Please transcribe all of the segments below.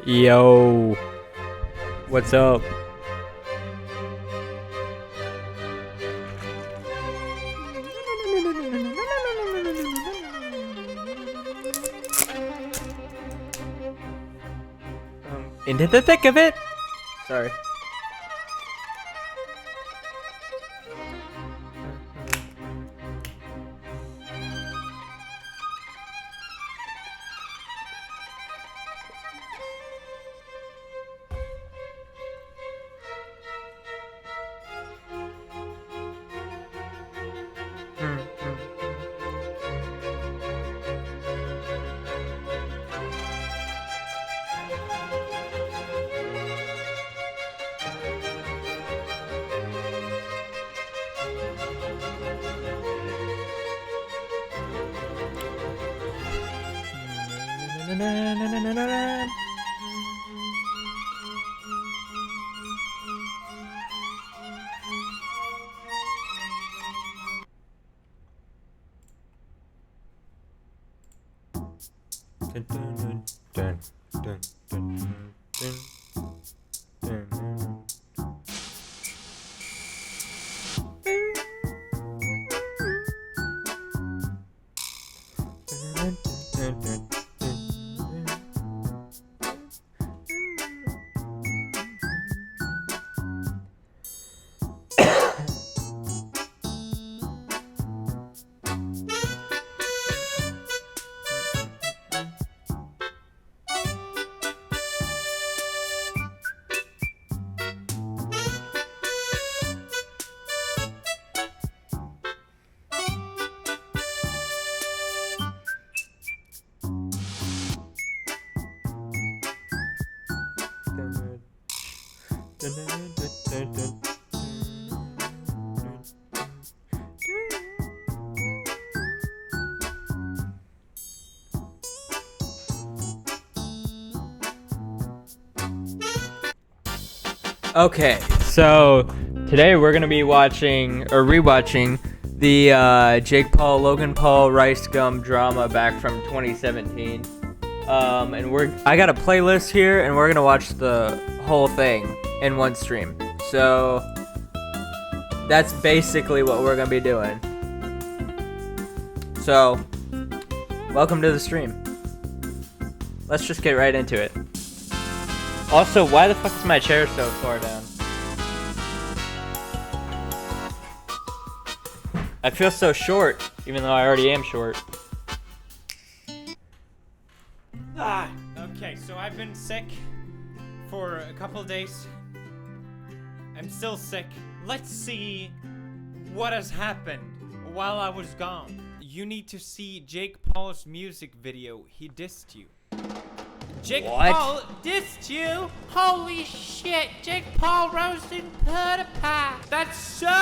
Yo, what's up? Into the thick of it. Sorry. Okay, so today we're gonna be watching or rewatching the Jake Paul, Logan Paul, Rice Gum drama back from 2017. And I got a playlist here, and we're gonna watch the whole thing in one stream. So that's basically what we're gonna be doing. So welcome to the stream. Let's just get right into it. Also, why the fuck is my chair so far down? I feel so short, even though I already am short. Okay, so I've been sick for a couple days. I'm still sick. Let's see what has happened while I was gone. You need to see Jake Paul's music video. He dissed you. Jake Paul dissed you? Holy shit, Jake Paul roasting PewDiePie. That's so lit!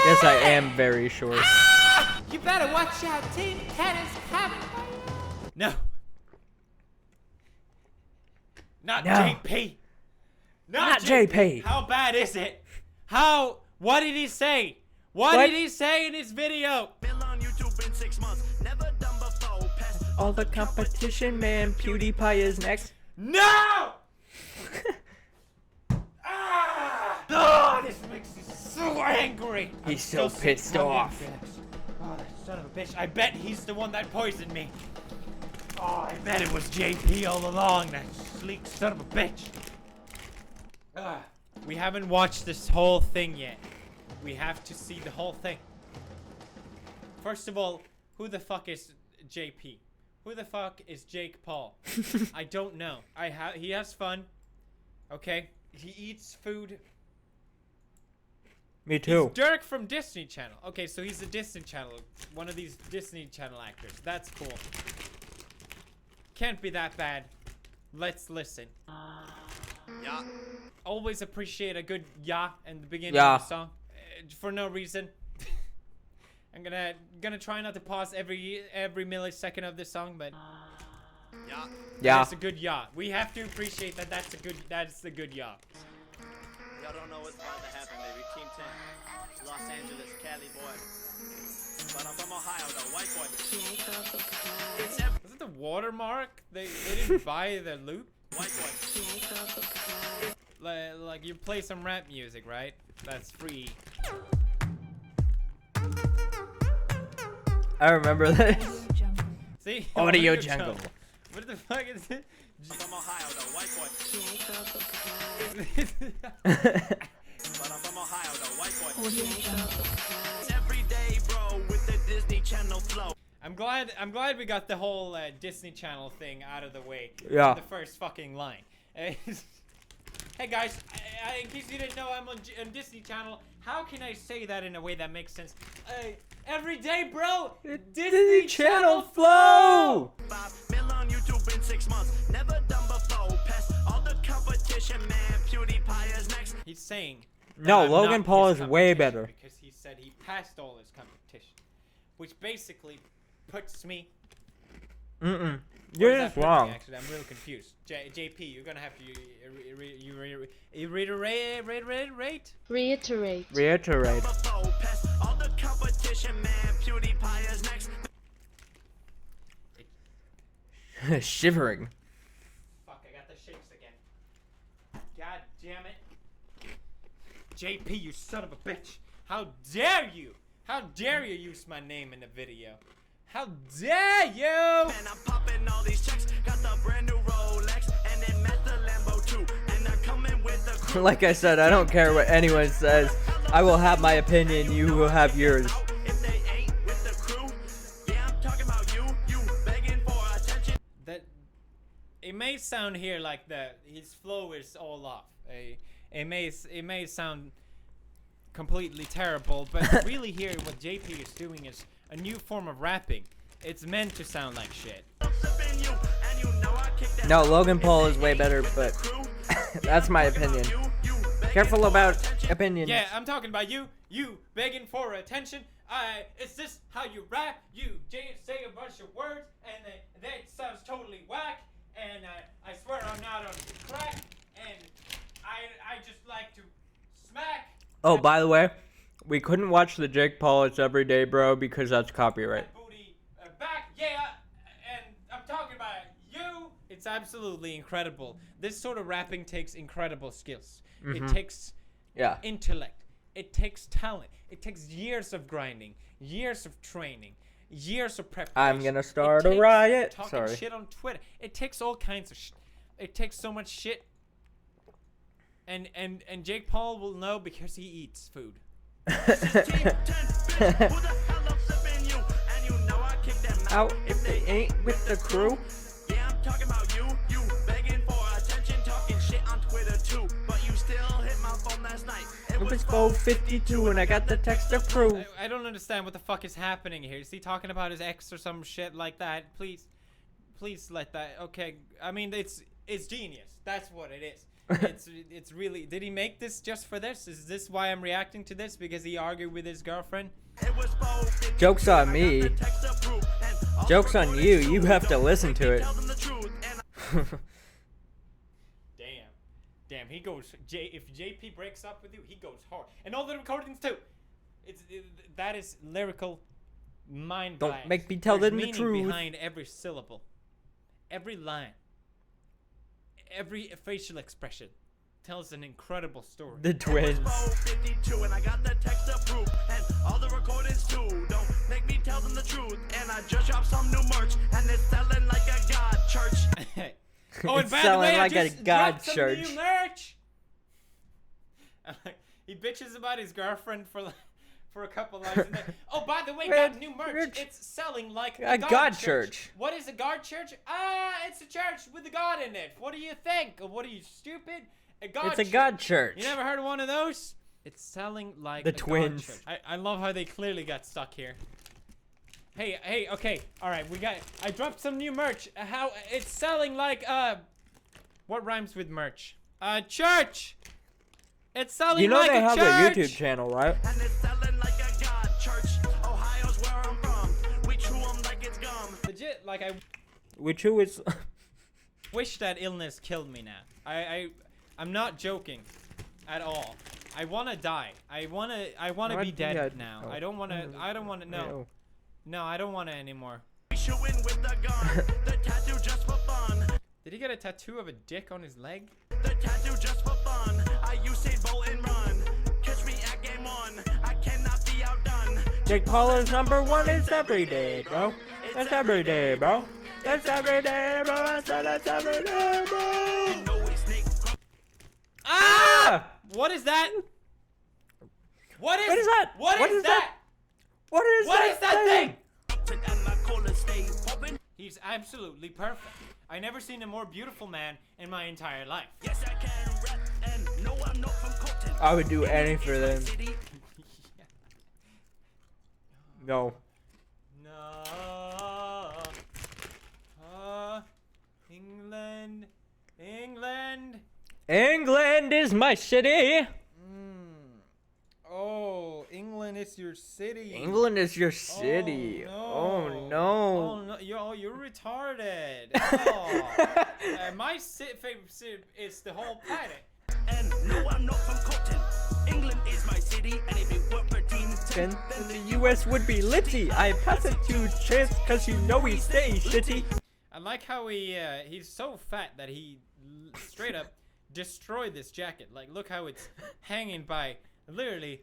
Yes, I am very short. Ah! You better watch out, Team 10 is coming. No. Not JP. Not JP. How bad is it? What did he say? What did he say in his video? Been on YouTube in 6 months, never done before. All the competition, man. PewDiePie is next. No! Oh, this makes me so angry. He's so pissed off. Oh, that son of a bitch. I bet he's the one that poisoned me. Oh, I bet it was JP all along, that sleek son of a bitch. We haven't watched this whole thing yet. We have to see the whole thing. First of all, who the fuck is JP? Who the fuck is Jake Paul? I don't know. He has fun. Okay? He eats food. Me too. He's Dirk from Disney Channel. Okay, so he's a Disney Channel. One of these Disney Channel actors. That's cool. Can't be that bad. Let's listen. Yeah. Always appreciate a good yeah in the beginning Yeah. of the song. For no reason. I'm gonna try not to pause every millisecond of the song, but Yeah. Yeah. that's a good yeah. We have to appreciate that. That's the good yeah. Y'all don't know what's about to happen, baby. Team 10. Los Angeles, Cali boy. But I'm from Ohio, though. White boy. It's Was it the watermark? They didn't buy the loot. white boy. Like you play some rap music, right? That's free. I remember this. See? Audio jungle. What the fuck is it? From Ohio, though, white boy. But I'm from Ohio, though, white boy. Every day, bro, with the Disney Channel flow. I'm glad we got the whole Disney Channel thing out of the way. Yeah. The first fucking line. Hey guys, in case you didn't know, I'm on Disney Channel. How can I say that in a way that makes sense? Every day, bro. Disney Channel flow. 5 mil on YouTube in 6 months. Never done before. Past all the competition, man. PewDiePie is next. He's saying. No, that I'm Logan not Paul his is way competition better. because he said he passed all his competition, which basically puts me. Mm-mm. Where You're does just that put me, wrong. Actually, I'm real confused. JP, you're gonna have to reiterate. Reiterate. Before. Past all the competition, man. PewDiePie is next. Shivering. Fuck, I got the shakes again. God damn it. JP, you son of a bitch. How dare you? How dare you use my name in the video? How dare you? Man, I'm popping all these checks. Got the brand new Rolex. And then met the Lambo too. And they're coming with the crew. Like I said, I don't care what anyone says. I will have my opinion. You will have yours. If they ain't with the crew, yeah, I'm talking about you begging for attention. That it may sound here like his flow is all off. It may sound completely terrible, but really here what JP is doing is a new form of rapping. It's meant to sound like shit. No, Logan Paul is way better, but that's my opinion. Careful about opinions. Yeah, I'm talking about you begging for attention. Is this how you rap? You say a bunch of words, and that sounds totally whack. And I swear I'm not on crack. And I just like to smack. Oh, by the way, we couldn't watch the Jake Paul It's Every Day, bro, because that's copyright. That booty back, yeah. And I'm talking about you. It's absolutely incredible. This sort of rapping takes incredible skills. It takes Yeah. intellect. It takes talent. It takes years of grinding, years of training, years of preparation. I'm gonna start It a takes riot. Talking Sorry. shit on Twitter. It takes all kinds of shit. It takes so much shit. And Jake Paul will know because he eats food. Out if they ain't with the crew. Yeah, I'm talking about you begging for attention, talking shit on Twitter too. But you still hit my phone last night. It was 4:52 and I got the text to prove. I don't understand what the fuck is happening here. Is he talking about his ex or some shit like that? Please let that. Okay, I mean it's genius. That's what it is. It's really. Did he make this just for this? Is this why I'm reacting to this? Because he argued with his girlfriend? Joke's on me. Joke's on you. You have to listen to it. Damn. He goes. If JP breaks up with you, he goes hard. And all the recordings too. That is lyrical mind. Don't bias. make me tell There's them the meaning truth. behind every syllable, every line, every facial expression tells an incredible story. The twins. 52 and I got the text approved and all the recordings too. Don't make me tell them the truth. And I just dropped some new merch and it's selling like a god church. Oh, and It's by the selling way, like I a just god dropped some church. new merch. He bitches about his girlfriend for a couple lines. And then, oh, by the way, got new merch. It's selling like a God church. church. What is a god church? It's a church with a god in it. What do you think? What are you, stupid? A god It's a church. god church. You never heard of one of those? It's selling like The a god twins. church. I love how they clearly got stuck here. Hey, okay, all right, I dropped some new merch. How it's selling like what rhymes with merch? Church. It's selling You know like they a have church. a YouTube channel, right? And it's selling like a god church. Ohio's where I'm from. We chew 'em like it's gum. Legit, like I Which who is wish that illness killed me now. I'm not joking at all. I wanna die. I wanna What? be dead Yeah, now. oh. I don't wanna no. No, I don't wanna anymore. We shooting with the gun. The tattoo just for fun. Did he get a tattoo of a dick on his leg? The tattoo just for fun. I use Saint Bolt and run. Catch me at game 1. I cannot be outdone. Jake Paul is number 1. It's every day, bro. That's every day, bro. That's every day, bro. That's every day, bro. You know it's Nick. Ah! What is that? What is that? What is that? What is that thing? And my collar stay popping. He's absolutely perfect. I never seen a more beautiful man in my entire life. Yes, I can rap. And no, I'm not from Colton. I would do anything for them. No. No. England. England. England is my city. Oh, England is your city. England is your city. Oh no. Oh no, you're retarded. Oh. My favorite city is the whole planet. And no, I'm not from Colton. England is my city. And if it weren't for Team 10, Then the US would be litty. I pass it to Chance cause you know he stays shitty. I like how he's so fat that he straight up destroyed this jacket. Like, look how it's hanging by literally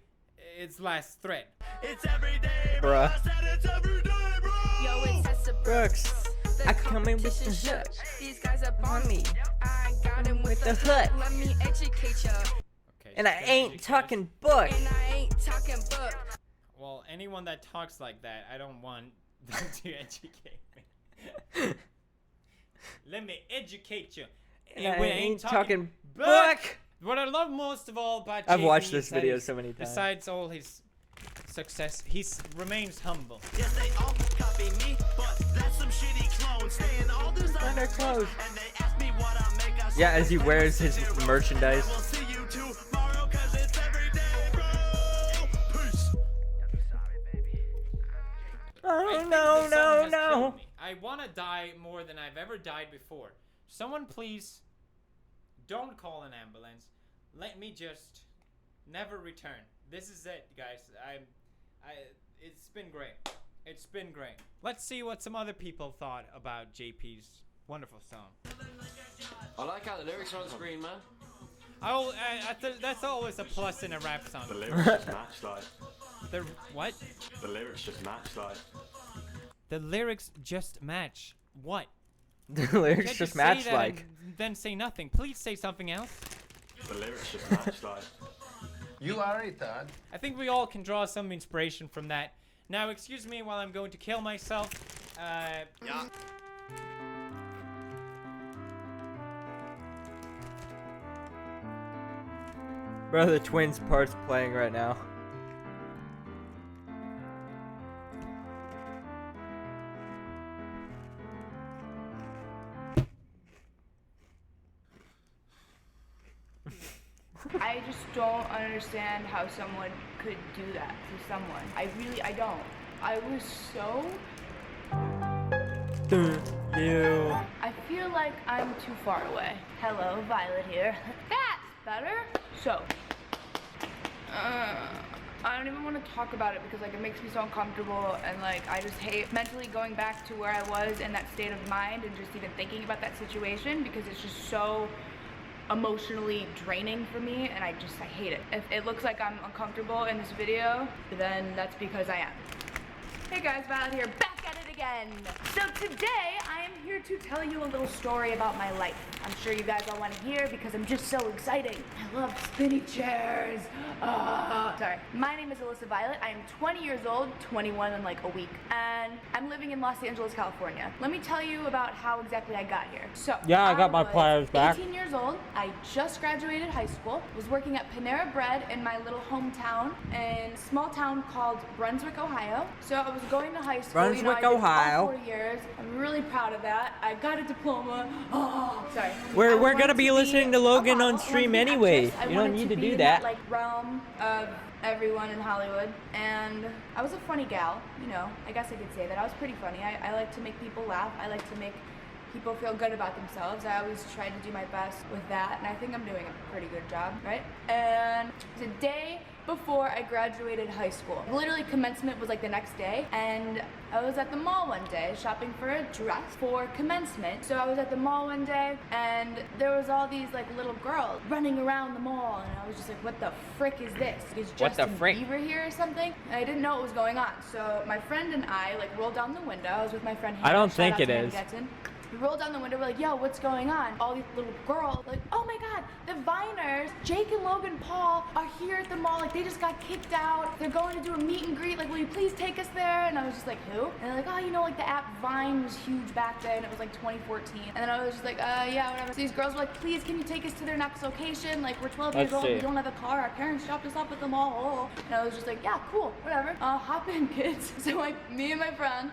its last thread. it's every day, bro. Bruh. I said it's every day, bro. Yo, it's Tessa Brooks, I come in with the competition hook. shut. These guys up on me. I got him with the hook. Let me educate ya. Okay. And I ain't talking book. And I ain't talking book. Well, anyone that talks like that, I don't want them to educate me. Let me educate you. And we I ain't talking book. book. What I love most of all about I've JP watched is this that video he's- so many times. Besides all his success, he remains humble. Yes, they all copy me, but that's some shitty clones. Staying all Designer designer clothes. And they ask me what I make. I say Yeah, as he wears his merchandise. We'll see you tomorrow, cause it's every day, bro. Peace. I Oh think no, the sun no, has no. killed me. I want to die more than I've ever died before. Someone please don't call an ambulance. Let me just never return. This is it, guys. It's been great. It's been great. Let's see what some other people thought about JP's wonderful song. I like how the lyrics are on screen, man. That's always a plus in a rap song. The lyrics just match, like. The what? The lyrics just match, like. The lyrics just match. What? The lyrics Can't just say match that like. and then say nothing. Please say something else. The lyrics just match, like. You are it, Dad. I think we all can draw some inspiration from that. Now, excuse me while I'm going to kill myself. Yeah. Bro, the Twins part's playing right now. I just don't understand how someone could do that to someone. I don't. I was so... You. I feel like I'm too far away. Hello, Violet here. That's better. So, I don't even want to talk about it because like it makes me so uncomfortable and like I just hate mentally going back to where I was in that state of mind and just even thinking about that situation because it's just so emotionally draining for me and I hate it. If it looks like I'm uncomfortable in this video, then that's because I am. Hey guys, Violet here, back at it again. So today, I am here to tell you a little story about my life. I'm sure you guys all want to hear because I'm just so exciting. I love spinny chairs. Sorry. My name is Alyssa Violet. I am 20 years old, 21 in like a week, and I'm living in Los Angeles, California. Let me tell you about how exactly I got here. So, Yeah, I got my was pliers back. 18 years old. I just graduated high school, was working at Panera Bread in my little hometown in a small town called Brunswick, Ohio. So I was going to high school. Brunswick, I did all Ohio. 4 years. I'm really proud of that. I got a diploma. Oh, sorry. We're I gonna wanted be to listening to a Logan model, on I wanted stream to be an anyway. actress. I You don't wanted need to be do in that. like realm of everyone in Hollywood, and I was a funny gal. You know, I guess I could say that I was pretty funny. I like to make people laugh. I like to make people feel good about themselves. I always tried to do my best with that, and I think I'm doing a pretty good job, right? And today before I graduated high school. Literally commencement was like the next day, and I was at the mall one day shopping for a dress for commencement. So I was at the mall one day, and there was all these like little girls running around the mall, and I was just like, what the frick is this? Is What the Justin frick? Bieber here or something? And I didn't know what was going on. So my friend and I like rolled down the window. I was with my friend Hannah. I don't Shout think out to it Hannah is. Getson. We rolled down the window, we're like, yo, what's going on? All these little girls, like, oh my God, the Viners, Jake and Logan Paul are here at the mall. Like, they just got kicked out. They're going to do a meet and greet. Like, will you please take us there? And I was just like, who? And they're like, oh, you know, like the app Vine was huge back then. It was like 2014. And then I was just like, yeah, whatever. So these girls were like, please, can you take us to their next location? Like, we're 12 years Let's old. see. We don't have a car. Our parents dropped us off at the mall. And I was just like, yeah, cool, whatever. Hop in, kids. So like, me and my friend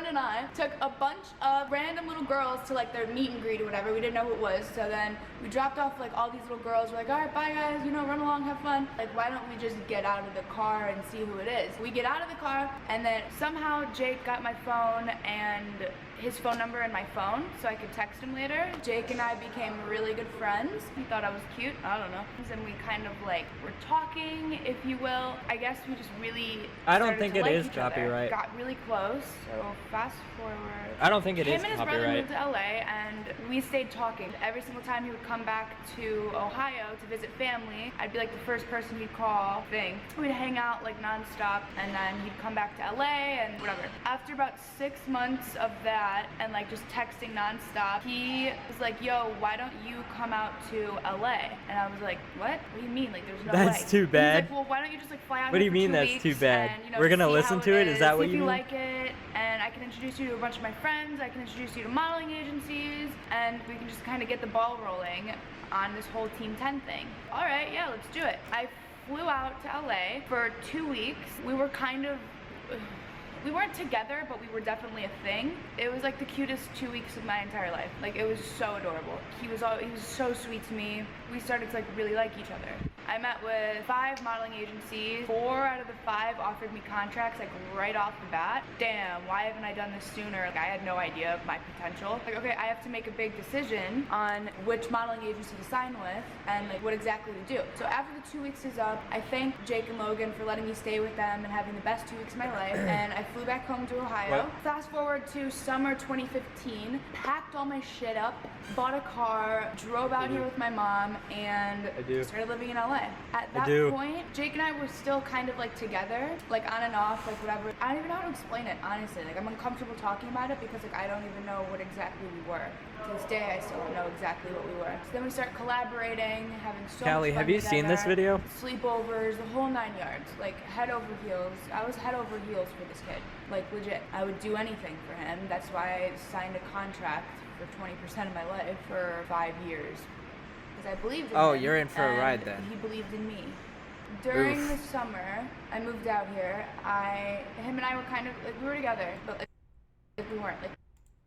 and I took a bunch of random little girls to like their meet and greet or whatever. We didn't know who it was. So then we dropped off like all these little girls. We're like, all right, bye guys, you know, run along, have fun. Like, why don't we just get out of the car and see who it is? We get out of the car, and then somehow Jake got my phone and his phone number in my phone so I could text him later. Jake and I became really good friends. He thought I was cute, I don't know. And we kind of like were talking, if you will. I guess we just really I don't started think to it like is each other. copyright. Got really close. So fast forward. I don't think it Him is and his brother copyright. moved to LA, and we stayed talking. Every single time he would come back to Ohio to visit family, I'd be like the first person he'd call, thing. We'd hang out like nonstop, and then he'd come back to LA and whatever. After about 6 months of that, and like just texting nonstop, he was like, yo, why don't you come out to LA? And I was like, what? What do you mean? Like, there's no way. That's too He was bad. like, well, why don't you just like fly out What do here you for mean 2 that's weeks too bad? and, you know, We're gonna see listen how to it? Is that what see if you you mean? like it, and I can introduce you to a bunch of my friends. I can introduce you to modeling agencies, and we can just kind of get the ball rolling on this whole Team 10 thing. All right, yeah, let's do it. I flew out to LA for 2 weeks. We were kind of, we weren't together, but we were definitely a thing. It was like the cutest 2 weeks of my entire life. Like, it was so adorable. He was so sweet to me. We started to like really like each other. I met with 5 modeling agencies. 4 out of the 5 offered me contracts like right off the bat. Damn, why haven't I done this sooner? Like, I had no idea of my potential. Like, okay, I have to make a big decision on which modeling agency to sign with and like what exactly to do. So after the 2 weeks is up, I thank Jake and Logan for letting me stay with them and having the best 2 weeks of my life, and I flew back home to Ohio. What? Fast forward to summer 2015, packed all my shit up, bought a car, drove out here with my mom, and I do. started living in LA. At that do. point, Jake and I were still kind of like together, like on and off, like whatever. I don't even know how to explain it, honestly. Like, I'm uncomfortable talking about it because like I don't even know what exactly we were. To this day, I still don't know exactly what we were. So then we start collaborating, having so Callie, much fun have you seen this together. video? Sleepovers, the whole 9 yards, like head over heels. I was head over heels for this kid, like legit. I would do anything for him. That's why I signed a contract for 20% of my life for 5 years. Because I believed in him. Oh, you're in for a and ride then. He believed in me. During Oof. the summer, I moved out here. Him and I were kind of like, we were together, but like we weren't like.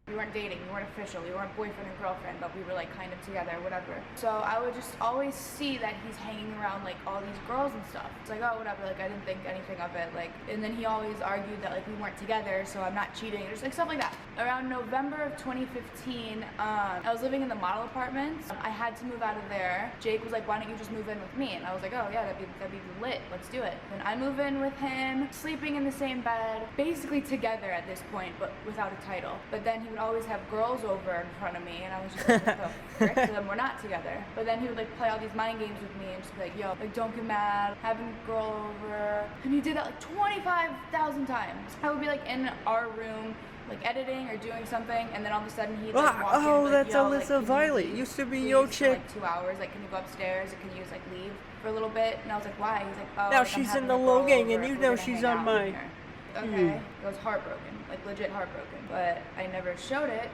We weren't dating, we weren't official, we weren't boyfriend and girlfriend, but we were like kind of together, whatever. So I would just always see that he's hanging around like all these girls and stuff. It's like, oh, whatever, like I didn't think anything of it. Like, and then he always argued that like we weren't together, so I'm not cheating, or just like stuff like that. Around November of 2015, I was living in the model apartments. I had to move out of there. Jake was like, why don't you just move in with me? And I was like, oh yeah, that'd be lit, let's do it. And I move in with him, sleeping in the same bed, basically together at this point, but without a title. But then he would always have girls over in front of me, and I was just like, what the frick? So then we're not together. But then he would like play all these mind games with me and just be like, yo, like don't get mad, having a girl over. And he did that like 25,000 times. I would be like in our room, like editing or doing something, and then all of a sudden he'd like walk in and Oh, be that's like, yo, Alyssa like, can Violet. you Used to be please yo for, chick. like 2 hours, like can you go upstairs, or can you just like leave for a little bit? And I was like, why? He's like, oh, Now like, I'm she's having in the a girl low gang, over, and you we're know gonna she's hang on out my- with her. Okay, I was heartbroken, like legit heartbroken, but I never showed it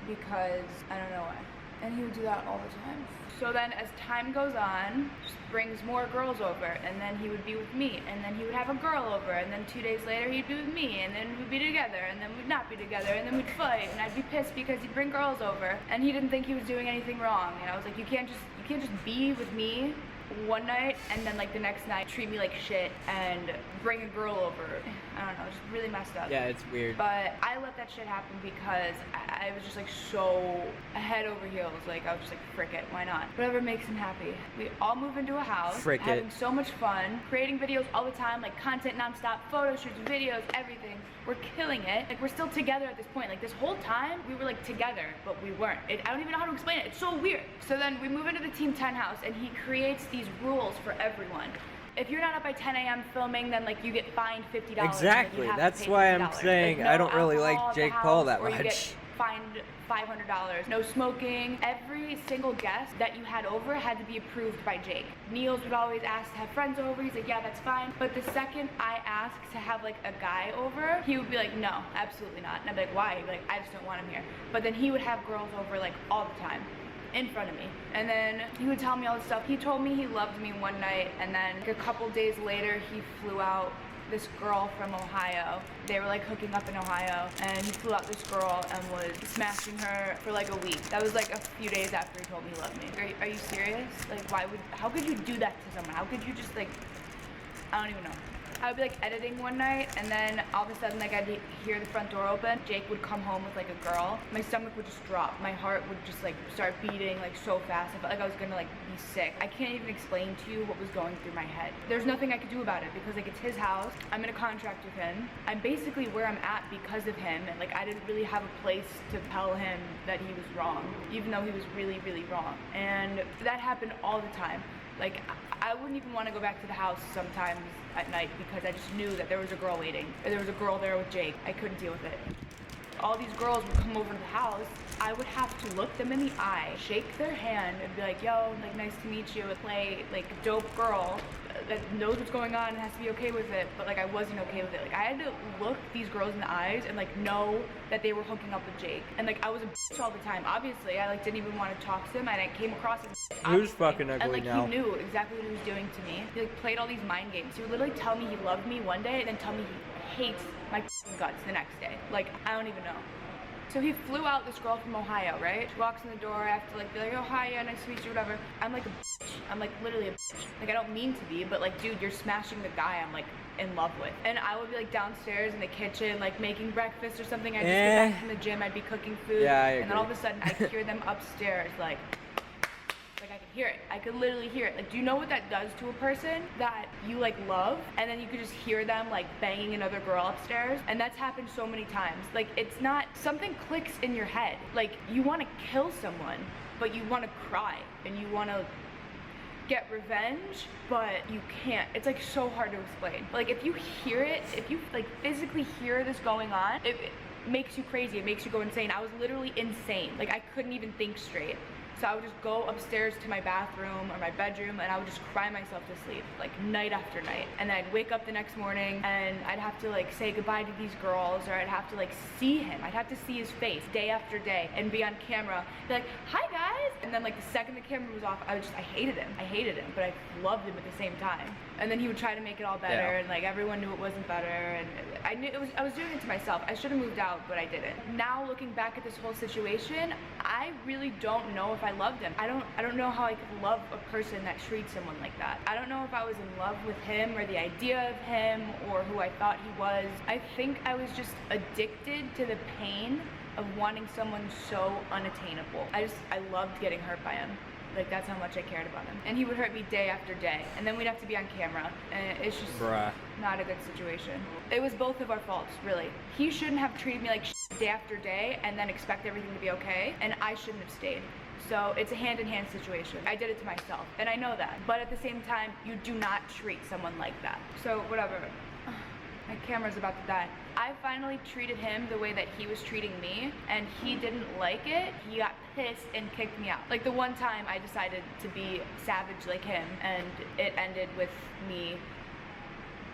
because I don't know why. And he would do that all the time. So then as time goes on, just brings more girls over, and then he would be with me, and then he would have a girl over, and then 2 days later he'd be with me, and then we'd be together, and then we'd not be together, and then we'd fight, and I'd be pissed because he'd bring girls over, and he didn't think he was doing anything wrong, and I was like, you can't just be with me one night and then like the next night treat me like shit and bring a girl over. I don't know, it's just really messed up. Yeah, it's weird. But I let that shit happen because I was just like so head over heels. Like I was just like, frick it, why not? Whatever makes him happy. We all move into a house, Frick it. having so much fun, creating videos all the time, like content nonstop, photo shoots, videos, everything. We're killing it. Like we're still together at this point. Like this whole time we were like together, but we weren't. I don't even know how to explain it. It's so weird. So then we move into the Team 10 house and he creates these rules for everyone. If you're not up by 10 a.m. filming, then like you get fined $50. Exactly. Like, you have to That's pay why I'm $50. saying Like, no I don't really alcohol like at the Jake Paul that house, or you much. get fined $500. No smoking. Every single guest that you had over had to be approved by Jake. Niels would always ask to have friends over. He's like, yeah, that's fine. But the second I asked to have like a guy over, he would be like, no, absolutely not. And I'd be like, why? He'd be like, I just don't want him here. But then he would have girls over like all the time in front of me, and then he would tell me all this stuff. He told me he loved me one night, and then like, a couple days later he flew out this girl from Ohio. They were like hooking up in Ohio, and he flew out this girl and was smashing her for like a week. That was like a few days after he told me he loved me. Are you serious? Like how could you do that to someone? How could you just like, I don't even know. I would be like editing one night, and then all of a sudden like I'd hear the front door open. Jake would come home with like a girl. My stomach would just drop. My heart would just like start beating like so fast. I felt like I was gonna like be sick. I can't even explain to you what was going through my head. There's nothing I could do about it because like it's his house. I'm in a contract with him. I'm basically where I'm at because of him, and like I didn't really have a place to tell him that he was wrong, even though he was really, really wrong. And that happened all the time. Like, I wouldn't even want to go back to the house sometimes at night because I just knew that there was a girl waiting. There was a girl there with Jake. I couldn't deal with it. All these girls would come over to the house. I would have to look them in the eye, shake their hand, and be like, yo, like, nice to meet you, and play, like, a dope girl that knows what's going on and has to be okay with it, but, like, I wasn't okay with it. Like, I had to look these girls in the eyes and, like, know that they were hooking up with Jake. And, like, I was a bitch all the time. Obviously, I, like, didn't even want to talk to him, and I came across as a bitch, Who's obviously. fucking ugly and, like, now? he knew exactly what he was doing to me. He, like, played all these mind games. He would literally tell me he loved me one day and then tell me he hates my guts the next day. Like, I don't even know. So he flew out this girl from Ohio, right? She walks in the door, I have to like be like, oh hi, yeah, nice to meet you, whatever. I'm like a bitch. I'm like literally a bitch. Like I don't mean to be, but like dude, you're smashing the guy I'm like in love with. And I would be like downstairs in the kitchen, like making breakfast or something. I'd just get back from the gym, I'd be cooking food. Yeah, I and then all of agree. a sudden I'd hear them upstairs like I could hear it. I could literally hear it. Like, do you know what that does to a person that you like love? And then you could just hear them like banging another girl upstairs. And that's happened so many times. Like, it's not, something clicks in your head. Like, you want to kill someone, but you want to cry and you want to get revenge, but you can't. It's like so hard to explain. Like, if you hear it, if you like physically hear this going on, it makes you crazy. It makes you go insane. I was literally insane. Like, I couldn't even think straight. So I would just go upstairs to my bathroom or my bedroom and I would just cry myself to sleep, like night after night. And then I'd wake up the next morning and I'd have to like say goodbye to these girls, or I'd have to like see him. I'd have to see his face day after day and be on camera, be like, hi guys. And then like the second the camera was off, I hated him. I hated him, but I loved him at the same time. And then he would try to make it all better, and like everyone knew it wasn't better, and I knew I was doing it to myself. I should have moved out, but I didn't. Now looking back at this whole situation, I really don't know if I loved him. I don't know how I could love a person that treats someone like that. I don't know if I was in love with him or the idea of him or who I thought he was. I think I was just addicted to the pain of wanting someone so unattainable. I loved getting hurt by him. Like, that's how much I cared about him. And he would hurt me day after day. And then we'd have to be on camera. And it's just not a good situation. It was both of our faults, really. He shouldn't have treated me like shit day after day and then expect everything to be okay. And I shouldn't have stayed. So it's a hand-in-hand situation. I did it to myself, and I know that. But at the same time, you do not treat someone like that. So whatever. My camera's about to die. I finally treated him the way that he was treating me, and he didn't like it. He got pissed and kicked me out. Like the one time I decided to be savage like him, and it ended with me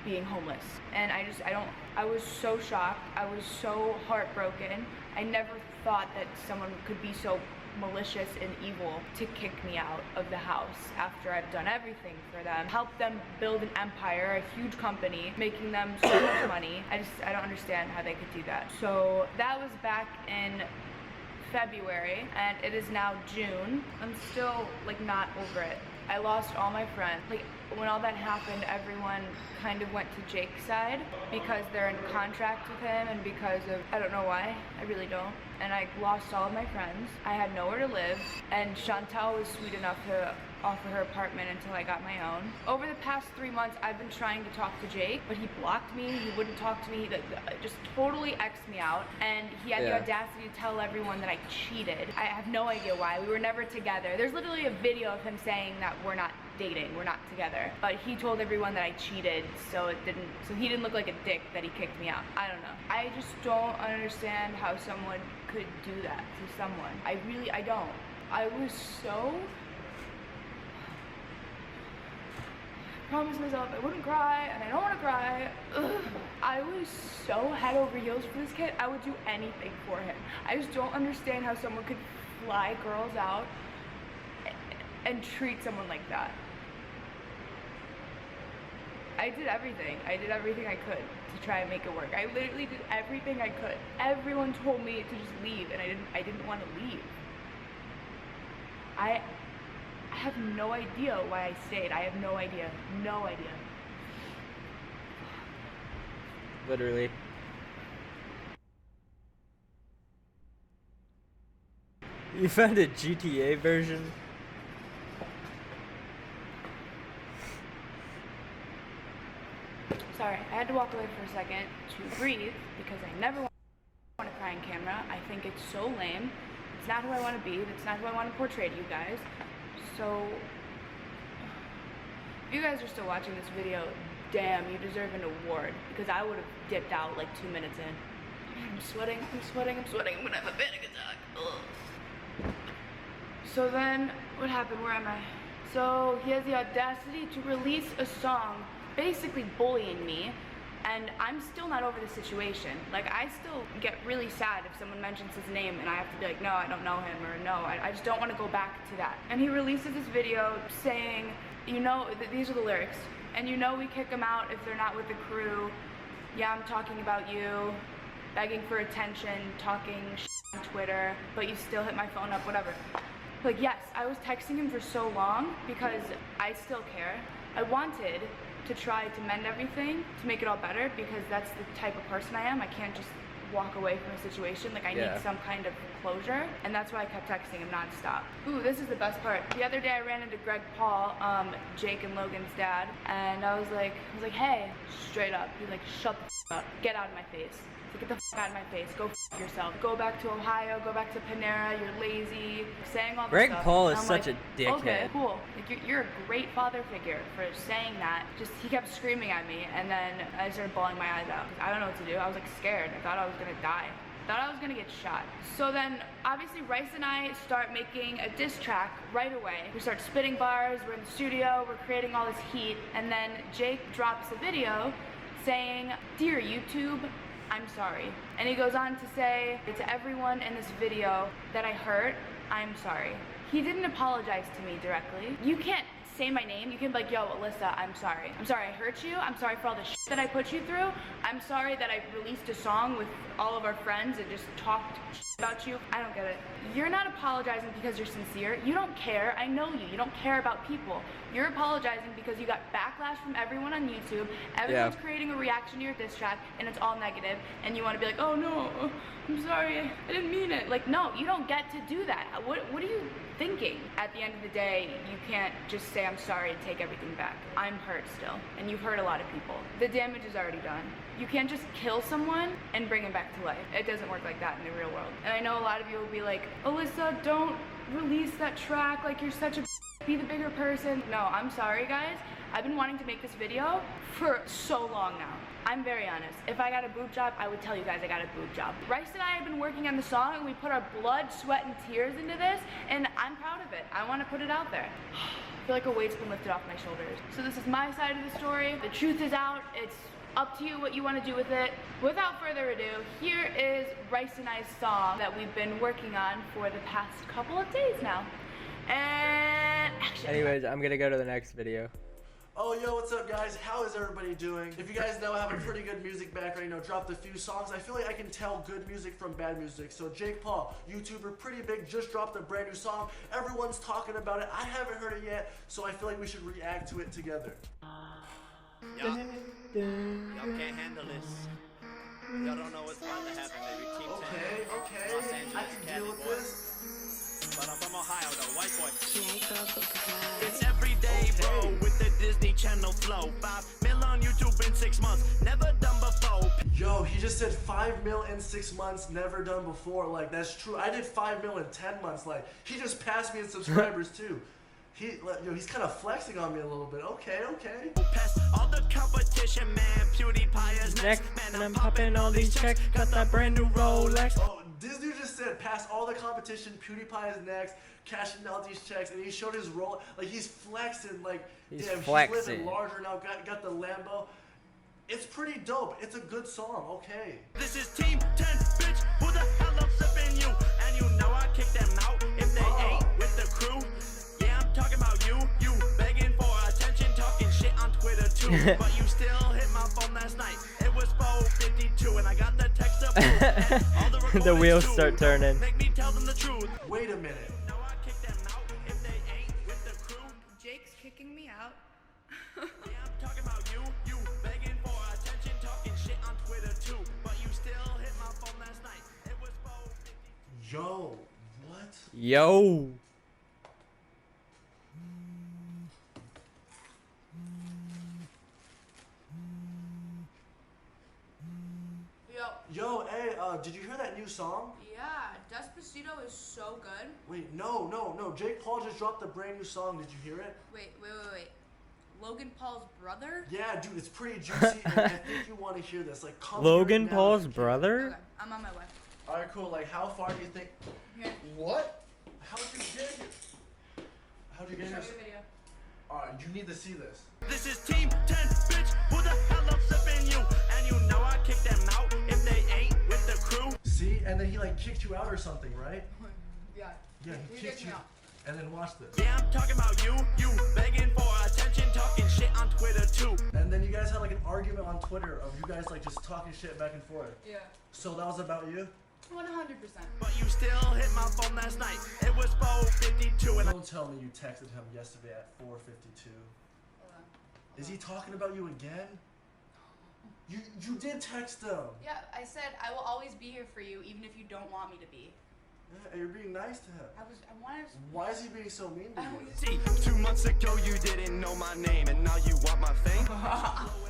being homeless. And I was so shocked. I was so heartbroken. I never thought that someone could be so malicious and evil to kick me out of the house after I've done everything for them, helped them build an empire, a huge company, making them so much money. I don't understand how they could do that. So that was back in February, and it is now June. I'm still like not over it. I lost all my friends. Like, when all that happened, everyone kind of went to Jake's side because they're in contract with him and because of, I don't know why, I really don't. And I lost all of my friends. I had nowhere to live, and Chantal was sweet enough to offer her apartment until I got my own. Over the past 3 months, I've been trying to talk to Jake, but he blocked me, he wouldn't talk to me, he just totally X'd me out, and he had the audacity to tell everyone that I cheated. I have no idea why. We were never together. There's literally a video of him saying that we're not dating, we're not together. But he told everyone that I cheated, so he didn't look like a dick that he kicked me out. I don't know. I just don't understand how someone could do that to someone. I don't. I was so... promised myself I wouldn't cry, and I don't want to cry. Ugh. I was so head over heels for this kid. I would do anything for him. I just don't understand how someone could fly girls out and treat someone like that. I did everything. I did everything I could to try and make it work. I literally did everything I could. Everyone told me to just leave, and I didn't want to leave. I have no idea why I stayed. I have no idea. No idea. Literally. You found a GTA version? Sorry, I had to walk away for a second to breathe because I never want to cry on camera. I think it's so lame. It's not who I want to be. It's not who I want to portray to you guys. So, if you guys are still watching this video, damn, you deserve an award because I would have dipped out like 2 minutes in. Man, I'm sweating, I'm sweating, I'm sweating. I'm gonna have a panic attack. Ugh. So then, what happened? Where am I? So, he has the audacity to release a song basically bullying me, and I'm still not over the situation. Like, I still get really sad if someone mentions his name and I have to be like, no, I don't know him, or no, I just don't want to go back to that. And he releases this video saying, you know, these are the lyrics, and you know we kick them out if they're not with the crew. Yeah, I'm talking about you, begging for attention, talking shit on Twitter, but you still hit my phone up, whatever. Like, yes, I was texting him for so long because I still care. I wanted to try to mend everything, to make it all better, because that's the type of person I am. I can't just walk away from a situation. Like, I need some kind of closure, and that's why I kept texting him nonstop. Ooh, this is the best part. The other day I ran into Greg Paul, Jake and Logan's dad, and I was like, hey, straight up. He's like, shut the up, get out of my face. Get the out of my face. Go yourself. Go back to Ohio. Go back to Panera. You're lazy. Saying all this Greg stuff. Paul is such a dickhead. Okay, cool. Like, you're a great father figure for saying that. Just, he kept screaming at me, and then I started bawling my eyes out. I don't know what to do. I was like scared. I thought I was gonna die. I thought I was gonna get shot. So then, obviously, Rice and I start making a diss track right away. We start spitting bars. We're in the studio. We're creating all this heat, and then Jake drops a video saying, "Dear YouTube, I'm sorry." And he goes on to say to everyone in this video that I hurt, I'm sorry. He didn't apologize to me directly. You can't say my name. You can be like, yo, Alyssa, I'm sorry. I'm sorry I hurt you. I'm sorry for all the shit that I put you through. I'm sorry that I released a song with all of our friends and just talked shit about you. I don't get it. You're not apologizing because you're sincere. You don't care. I know you. You don't care about people. You're apologizing because you got backlash from everyone on YouTube. Everyone's creating a reaction to your diss track, and it's all negative, and you want to be like, oh no, I'm sorry, I didn't mean it. Like, no, you don't get to do that. What are you thinking? At the end of the day, you can't just say I'm sorry and take everything back. I'm hurt still, and you've hurt a lot of people. The damage is already done. You can't just kill someone and bring him back to life. It doesn't work like that in the real world. And I know a lot of you will be like, Alyssa, don't release that track, like you're such a be the bigger person. No, I'm sorry guys. I've been wanting to make this video for so long now. I'm very honest. If I got a boob job, I would tell you guys I got a boob job. Rice and I have been working on the song, and we put our blood, sweat, and tears into this, and I'm proud of it. I want to put it out there. I feel like a weight's been lifted off my shoulders. So this is my side of the story. The truth is out. It's up to you what you want to do with it. Without further ado, here is Rice and I's song that we've been working on for the past couple of days now. And action. Anyways, I'm gonna go to the next video. Oh, yo, what's up, guys? How is everybody doing? If you guys know, I have a pretty good music background, dropped a few songs. I feel like I can tell good music from bad music. So Jake Paul, YouTuber, pretty big, just dropped a brand new song. Everyone's talking about it. I haven't heard it yet, so I feel like we should react to it together. Y'all can't handle this. Y'all don't know what's about to happen, baby. Team 10. Okay, Los Angeles, I can Cali deal with boy. this. But I'm from Ohio, though. White boy. It's every day, bro, with the Disney Channel flow. 5 mil on YouTube in 6 months. Never done before. Yo, he just said 5 mil in 6 months, never done before. Like, that's true. I did 5 mil in 10 months. Like, he just passed me in subscribers, too. He's kind of flexing on me a little bit. Okay. Past all the competition, man. PewDiePie is next. Man, I'm popping all these checks. Got that brand new Rolex. Oh, this dude just said, past all the competition, PewDiePie is next, cashing out these checks, and he showed his roll. Like, he's flexing. Like, He's damn, flexing. he's living larger now. Got the Lambo. It's pretty dope. It's a good song. Okay. This is Team 10, bitch. Who the hell I'm flipping you? And you know I kick them out if they ain't with the crew. Yeah, I'm talking about you. You begging for attention, talking shit on Twitter too. But you still hit my phone last night. It was 4:52 and I got the text up. The wheels start turning. Make me tell them the truth. Wait a minute. No, I kick them out if they ain't with the crew. Jake's kicking me out. Yeah, I'm talking about you. You begging for attention, talking shit on Twitter too. But you still hit my phone last night. It was 4:52. Yo, what? Yo. Yo, hey, did you hear that new song? Yeah, Despacito is so good. Wait, no. Jake Paul just dropped a brand new song. Did you hear it? Wait. Logan Paul's brother? Yeah, dude, it's pretty juicy, and I think you want to hear this. Like, come Logan here now Paul's if you can. brother? Okay, I'm on my way. All right, cool. Like, how far do you think? Here, What? How'd you get here? How'd you get show here? me the video. All right, you need to see this. This is Team 10, bitch. Who the hell I'm flipping you? And you know I kick them out if they ain't with the crew. See, and then he like kicked you out or something, right? Yeah. Yeah, he kicked you. And then watch this. Yeah, I'm talking about you. You begging for attention, talking shit on Twitter too. And then you guys had like an argument on Twitter of you guys like just talking shit back and forth. Yeah. So that was about you? 100%. But you still hit my phone last night. It was 4:52 and Don't tell me you texted him yesterday at 4:52. Is he talking about you again? You did text him. Yeah, I said I will always be here for you, even if you don't want me to be. Yeah, and you're being nice to him. I wanted. Why is he being so mean to you? see, 2 months ago you didn't know my name and now you want my fame.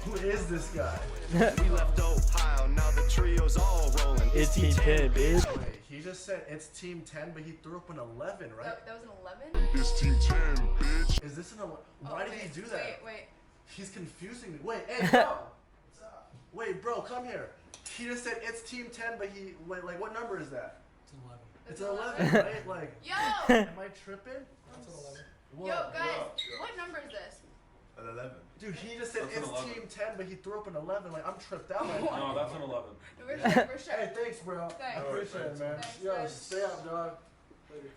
Who is this guy? We left Ohio, now the trio's all rolling. It's Team 10, bitch. Wait, he just said it's Team 10, but he threw up an 11, right? That was an 11? It's Team 10, bitch. Is this an 11? Why did he do that? Wait. He's confusing me. Wait, hey, bro. Wait, bro, come here. He just said it's Team 10, but like, what number is that? It's an 11, right? Like, Yo! am I tripping? That's an 11. Yo, guys, what number is this? An 11. Dude, he just said That's an it's 11. Team 10, but he threw up an 11. Like, I'm tripped out right now. No, that's an 11. We're sure. Hey, thanks, bro. Thanks. I appreciate it, man. Thanks, Yo, guys. stay up, dog. Later.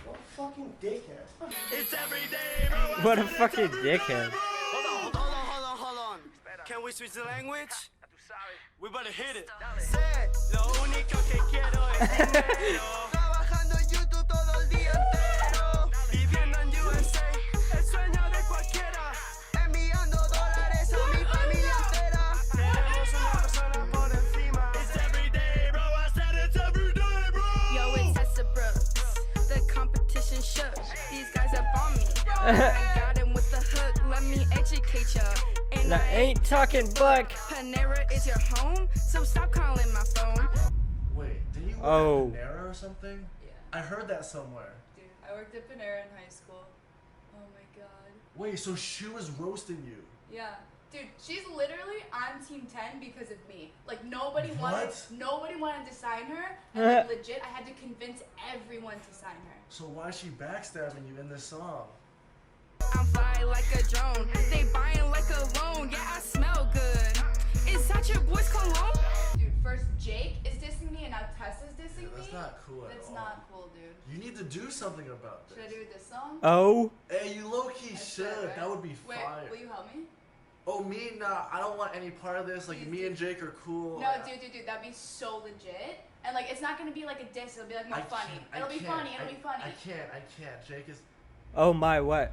What a fucking dickhead. It's every day, bro. What a fucking dickhead. Hold on. Can we switch the language? We better hit it. Sé, lo único que quiero es dinero. Trabajando en YouTube todo el día entero. Viviendo en USA, el sueño de cualquiera. Enviando dólares a mi familia entera. Tenemos una persona por encima. It's every day, bro. I said it's every day, bro. Yo, it's Tessa Brooks. The competition shook. These guys up on me. I got him with the hook. Let me educate ya. And I ain't talking black. Panera is your home, so stop calling my phone. Wait, did you work Oh. at Panera or something? Yeah. I heard that somewhere. Dude, I worked at Panera in high school. Oh my god. Wait, so she was roasting you? Yeah. Dude, she's literally on Team 10 because of me. Like, nobody What? wanted to sign her. And like, legit, I had to convince everyone to sign her. So why is she backstabbing you in this song? I'm fly like a drone. They buying like a loan. Yeah, I smell good. Is that your boy's cologne? Dude, first Jake is dissing me and now Tessa's dissing me. That's not cool at That's all. not cool, dude. You need to do something about this. Should I do this song? Oh. Hey, you low-key should. Right? That would be Wait, fire. will you help me? Oh, me? Nah, I don't want any part of this. Like, Please, me dude. and Jake are cool. No, dude, that'd be so legit. And like, it's not gonna be like a diss. It'll be like more funny. It'll be funny. It'll be funny. I can't. Jake is. Oh my, what?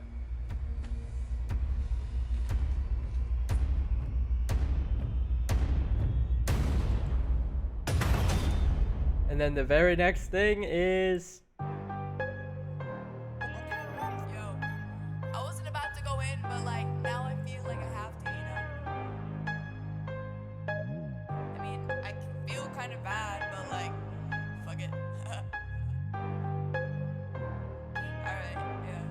And then the very next thing is Yo, I wasn't about to go in, but like now I feel like I have to, you know? I mean, I can feel kind of bad, but like, fuck it. Alright, yeah.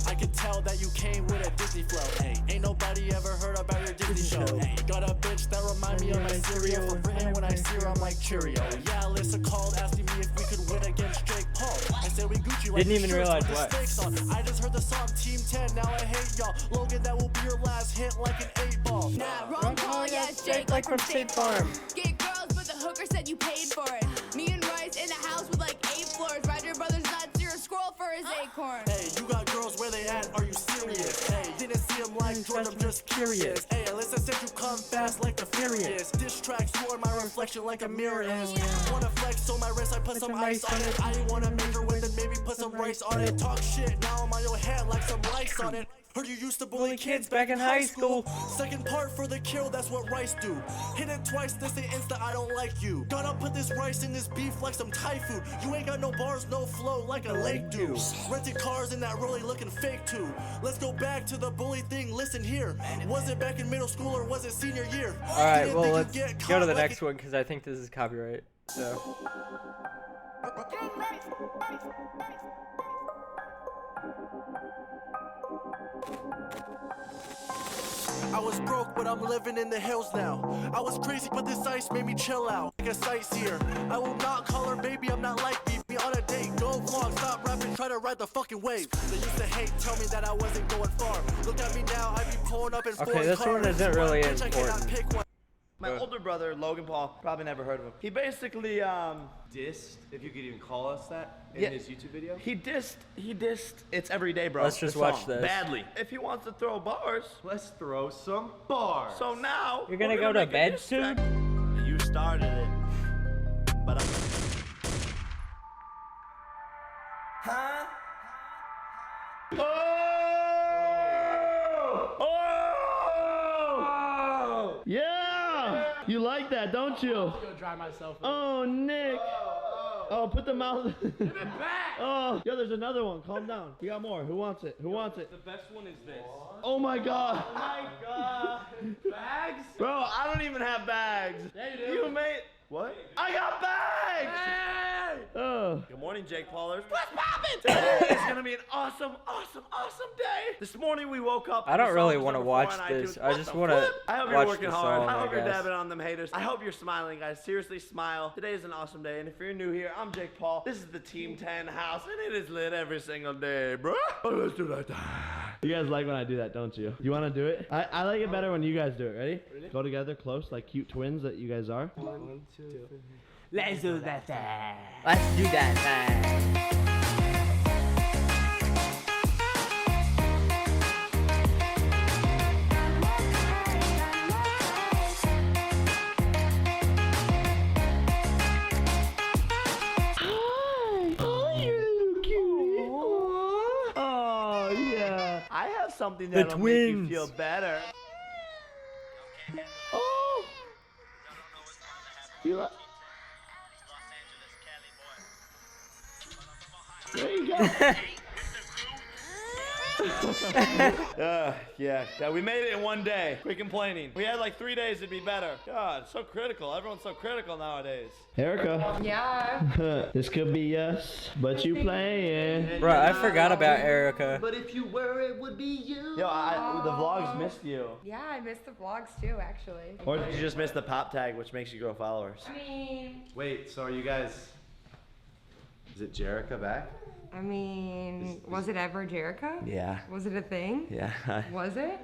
I can tell that you came with a Disney flow. Hey, ain't nobody ever heard about your Disney show. Hey, got a bitch that remind me of my cereal. For Britain when I see her, I'm like Cheerio. Yeah, Alyssa called asking me if we could win against Jake Paul. I said we Gucci like Didn't even shirts realize with the what. stakes on. I just heard the song Team 10, now I hate y'all. Logan, that will be your last hit like an 8-ball. Nah, wrong call, yeah, it's Jake like from State Farm. Get girls, but the hooker said you paid for it. Me and Rice in a house with like 8 floors. Ride your brother's nuts, you're a squirrel for his acorn. Hey, you got girls, where they at? Are you serious? Hey, didn't see him like George, I'm just curious. Hey, Alyssa said you come fast like the Furious. Diss tracks, you are my reflection like a mirror is. Wanna flex on my wrist, I put some ice on it. I wanna major with it, maybe put some rice on it. Talk shit, now I'm on your head like some rice on it. Heard you used to bully kids back in high school. Second part for the kill, that's what Rice do. Hit it twice, this ain't insta, I don't like you. Gotta put this rice in this beef like some Thai food. You ain't got no bars, no flow like a lake do. Rented cars in that rollie looking fake too. Let's go back to the bully thing, listen here. Was it back in middle school or was it senior year? Alright, well, let's go to the next one because I think this is copyright. So. I was broke, but I'm living in the hills now. I was crazy, but this ice made me chill out. Like a sightseer. I will not call her baby, I'm not like me. Be on a date, go vlog, stop rapping, try to ride the fucking wave. They used to hate, tell me that I wasn't going far. Look at me now, I be pulling up in foreign Okay, this one isn't really important. My older brother, Logan Paul, probably never heard of him. He basically, dissed, if you could even call us that, in his YouTube video. He dissed, it's every day, bro. Let's just watch this. Badly. If he wants to throw bars, let's throw some bars. So now, You're gonna go to bed soon? You started it, but I'm... Huh? Oh! Yeah! You like that, don't you? Go dry myself. Oh, Nick. Oh, put the mouth. Give it back. Oh, yo, there's another one. Calm down. We got more. Who wants it? Who wants it? The best one is this. Oh my God. Oh my God. Bags? Bro, I don't even have bags. Yeah, you do. You made. What? I got bags! Hey! Oh. Good morning, Jake Paulers. What's poppin'? Today is gonna be an awesome day. This morning we woke up. I don't really want to watch this. I just want to I hope watch you're working the hard. song, I hope you're guess. dabbing on them haters. I hope you're smiling, guys. Seriously, smile. Today is an awesome day, and if you're new here, I'm Jake Paul. This is the Team 10 house, and it is lit every single day, bro. Oh, let's do that. You guys like when I do that, don't you? You want to do it? I like it better when you guys do it. Ready? Go together, close, like cute twins that you guys are. 1, 2, 3. Let's do that. Let's do that. Oh, yeah. I have something The that'll make you twins. feel better. Oh. You like? There you go. Yeah, we made it in one day. Quit complaining. We had like 3 days, it'd be better. God, so critical. Everyone's so critical nowadays. Erica. Yeah. This could be us, but you playing. Bro, I forgot about Erica. But if you were, it would be you. Yo, the vlogs missed you. Yeah, I missed the vlogs too, actually. Or did you just miss the pop tag, which makes you grow followers? I mean, Wait, so are you guys... Is it Jerica back? I mean, was it ever Jericho? Yeah. Was it a thing? Yeah. Was it?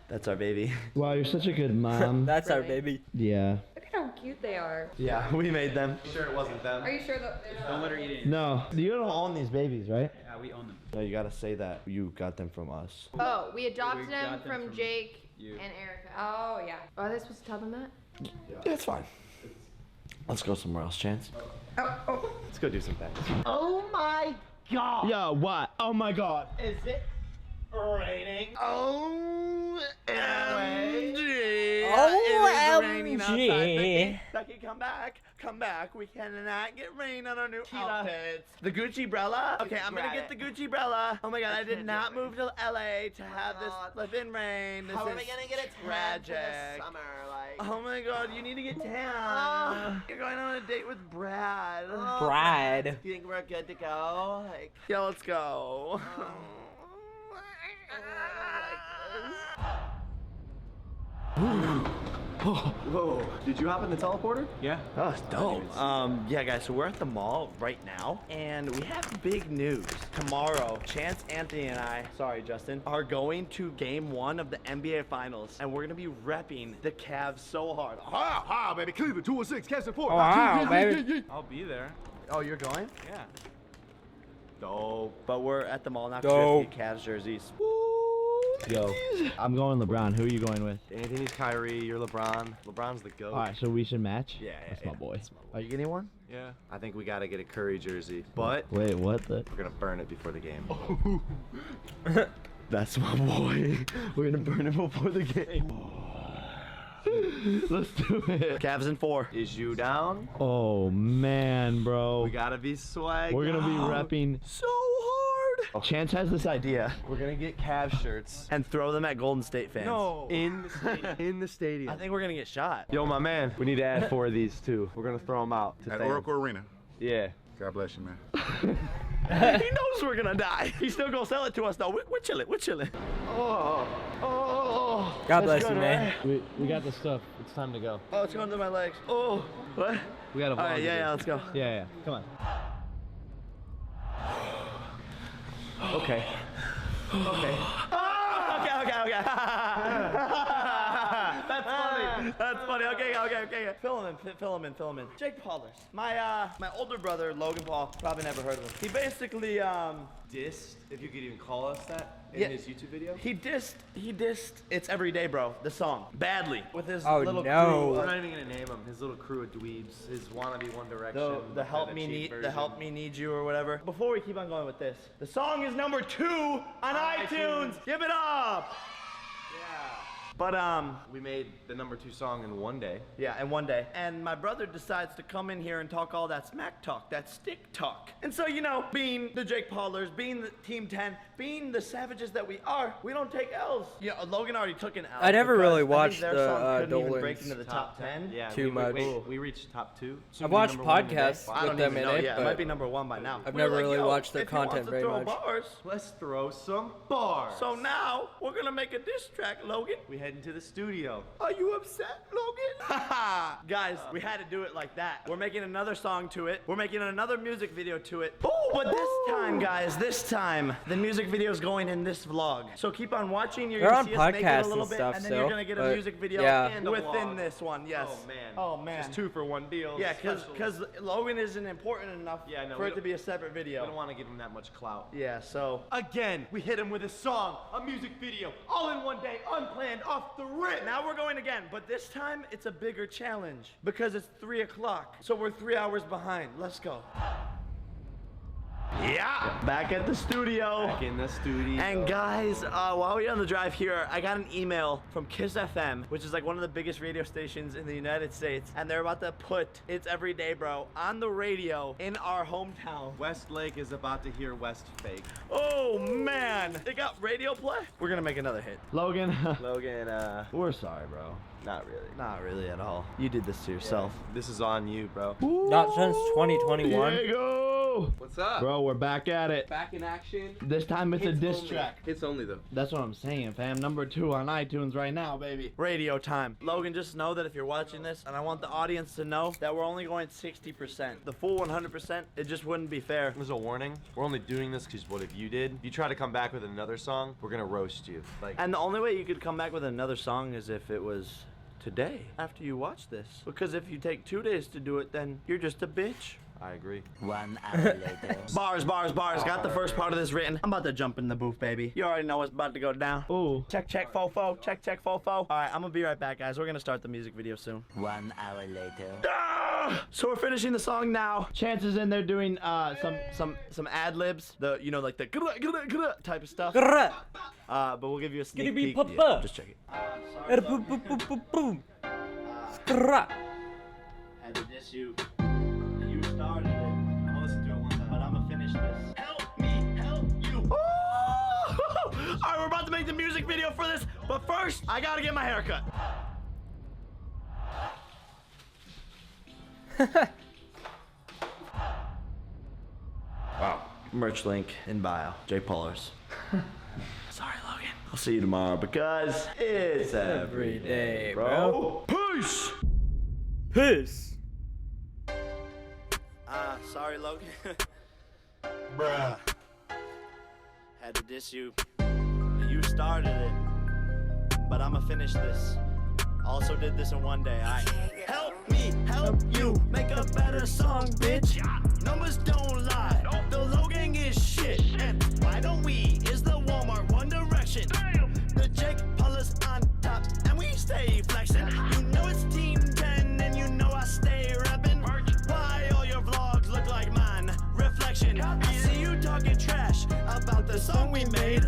That's our baby. Wow, you're such a good mom. That's our baby. Yeah. Look at how cute they are. Yeah, we made them. Sure it wasn't them. Are you sure that they're Don't not? let her eat it. No, you don't own these babies, right? Yeah, we own them. No, you gotta say that you got them from us. Oh, we adopted We them got them from from Jake you. and Erica. Oh, yeah. Are they supposed to tell them that? Yeah, it's fine. Let's go somewhere else, Chance. Oh. Let's go do some things. Oh my god. Yeah, what? Oh my god. Is it raining? OMG. OMG. Becky, come back. Come back. We cannot get rain on our new outfits. The Gucci brella? Okay, I'm gonna get the Gucci brella. Oh my god, I did not move to LA to have this live in rain. This How are is we gonna get a tan tragic. for the summer? Like, Oh my god, you need to get tan. You're going on a date with Brad. Brad. do you think we're good to go? Like, Yeah, let's go. Whoa, did you hop in the teleporter? Yeah. Oh, it's dope. Yeah, guys, so we're at the mall right now, and we have big news. Tomorrow, Chance, Anthony, and I, sorry, Justin, are going to game 1 of the NBA Finals, and we're gonna be repping the Cavs so hard. Ha, baby. Cleveland, 2-6. Cavs in 4. Oh, wow, baby. I'll be there. Oh, you're going? Yeah. Dope. But we're at the mall now Dope. to get Cavs jerseys. Yo, I'm going LeBron. Who are you going with? Anthony's Kyrie, you're LeBron. LeBron's the GOAT. All right, so we should match. Yeah, That's my boy. Are you getting one? Yeah. I think we gotta get a Curry jersey, but Wait, what the? we're gonna burn it before the game. That's my boy. We're gonna burn it before the game. Let's do it. Cavs in 4. Is you down? Oh man, bro. We gotta be swag. We're gonna be out. repping. So hard. Chance has this idea. We're gonna get Cavs shirts. And throw them at Golden State fans. No. In the stadium. I think we're gonna get shot. Yo, my man, we need to add 4 of these too. We're gonna throw them out to At fans. Oracle Arena. Yeah. God bless you, man. He knows we're gonna die. He's still gonna sell it to us though. We're chilling. We're chilling. Oh. God bless That's you, good, man. right? We got the stuff. It's time to go. Oh, it's going to my legs. Oh, what? We got a vlog. All right, to do. yeah, let's go. Yeah. Come on. Okay. Okay. Okay. That's funny. That's funny. Okay. Fill him in. Jake Paulers. My older brother, Logan Paul, probably never heard of him. He basically, Dissed, if you could even call us that, in Yeah. his YouTube video. he dissed It's Everyday, Bro, the song, badly, with his Oh, little no. crew. We're not even gonna name him. His little crew of dweebs. His wannabe One Direction. The help me need you or whatever. Before we keep on going with this, the song is number 2 on iTunes. Give it up. Yeah. But We made the number 2 song in one day. yeah, and one day, and my brother decides to come in here and talk all that smack talk, that stick talk. And so, you know, being the Jake Paulers, being the Team 10, being the savages that we are, we don't take L's. You know, Logan already took an L. I never because really I think watched their the, song couldn't even Dolans break into the top 10. Yeah. Too much. We reached top 2. I've watched podcasts I with don't them even in know. it, Yeah, it but might be number 1 by now. I've We were never really "Yo, watched their if he wants content to very throw much." Bars, Let's throw some bars. so now we're gonna make a diss track, Logan. we head into the studio. Are you upset, Logan? Guys, we had to do it like that. We're making another song to it. We're making another music video to it. But this time, guys, the music video is going in this vlog. So keep on watching. You're They're gonna on see us make it a podcasts little and bit, stuff and then still, you're gonna get a but music video yeah. And a within vlog. this one. Yes. Oh man. Oh man. Just 2 for 1 deal. Yeah, Specials. because Logan isn't important enough Yeah, no, for we it to don't- be a separate We video. don't want to give him that much clout. Yeah. So Again, we hit him with a song, a music video, all in one day, unplanned, off the rip. now we're going again, but this time it's a bigger challenge because it's 3 o'clock. So we're 3 hours behind. Let's go. Yeah, back at the studio. Back in the studio. And guys, while we're on the drive here, I got an email from Kiss FM, which is like one of the biggest radio stations in the United States, and they're about to put It's Everyday, Bro on the radio in our hometown. Westlake is about to hear West Fake. Oh man, they got radio play. We're gonna make another hit. Logan. Logan, We're sorry, bro. not really. Not really at all. You did this to yourself. This is on you, bro. Not since 2021. Diego! Yo! What's up? Bro, we're back at it. Back in action. This time it's a Hits diss only. track. Hits only though. That's what I'm saying, fam. Number 2 on iTunes right now, baby. Radio time. Logan, just know that if you're watching this, and I want the audience to know that we're only going 60%. The full 100%, it just wouldn't be fair. There's a warning. We're only doing this because what if you did? If you try to come back with another song, we're gonna roast you. Like, And the only way you could come back with another song is if it was today, after you watch this. Because if you take 2 days to do it, then you're just a bitch. I agree. 1 hour later. Bars, bars, bars. Got the first part of this written. I'm about to jump in the booth, baby. You already know what's about to go down. Ooh. Check, check, fofo. Check, check, fofo. All right, I'm gonna be right back, guys. We're gonna start the music video soon. 1 hour later. So we're finishing the song now. Chances in there doing some ad libs. The like the type of stuff. But we'll give you a sneak peek. Yeah, just check it. Had to diss you. You started it. I'm gonna listen to it one time, but I'm gonna finish this. Help me, help you. Alright, we're about to make the music video for this, but first, I gotta get my hair cut. Wow. Merch link in bio. Jake Paulers. Sorry, Logan. I'll see you tomorrow because it's every day, bro. Peace! Peace! Sorry, Logan. Bruh. Had to diss you. You started it, but I'ma finish this. Also did this in one day. Help me, help you make a better song, bitch. Numbers don't lie. The Logan is shit. And why don't we? Is the Walmart One Direction? The Jake Paul is on top, and we stay flexing. You know it's Team 10, and you know I stay reppin'. Why all your vlogs look like mine? Reflection. I see you talking trash about the song we made.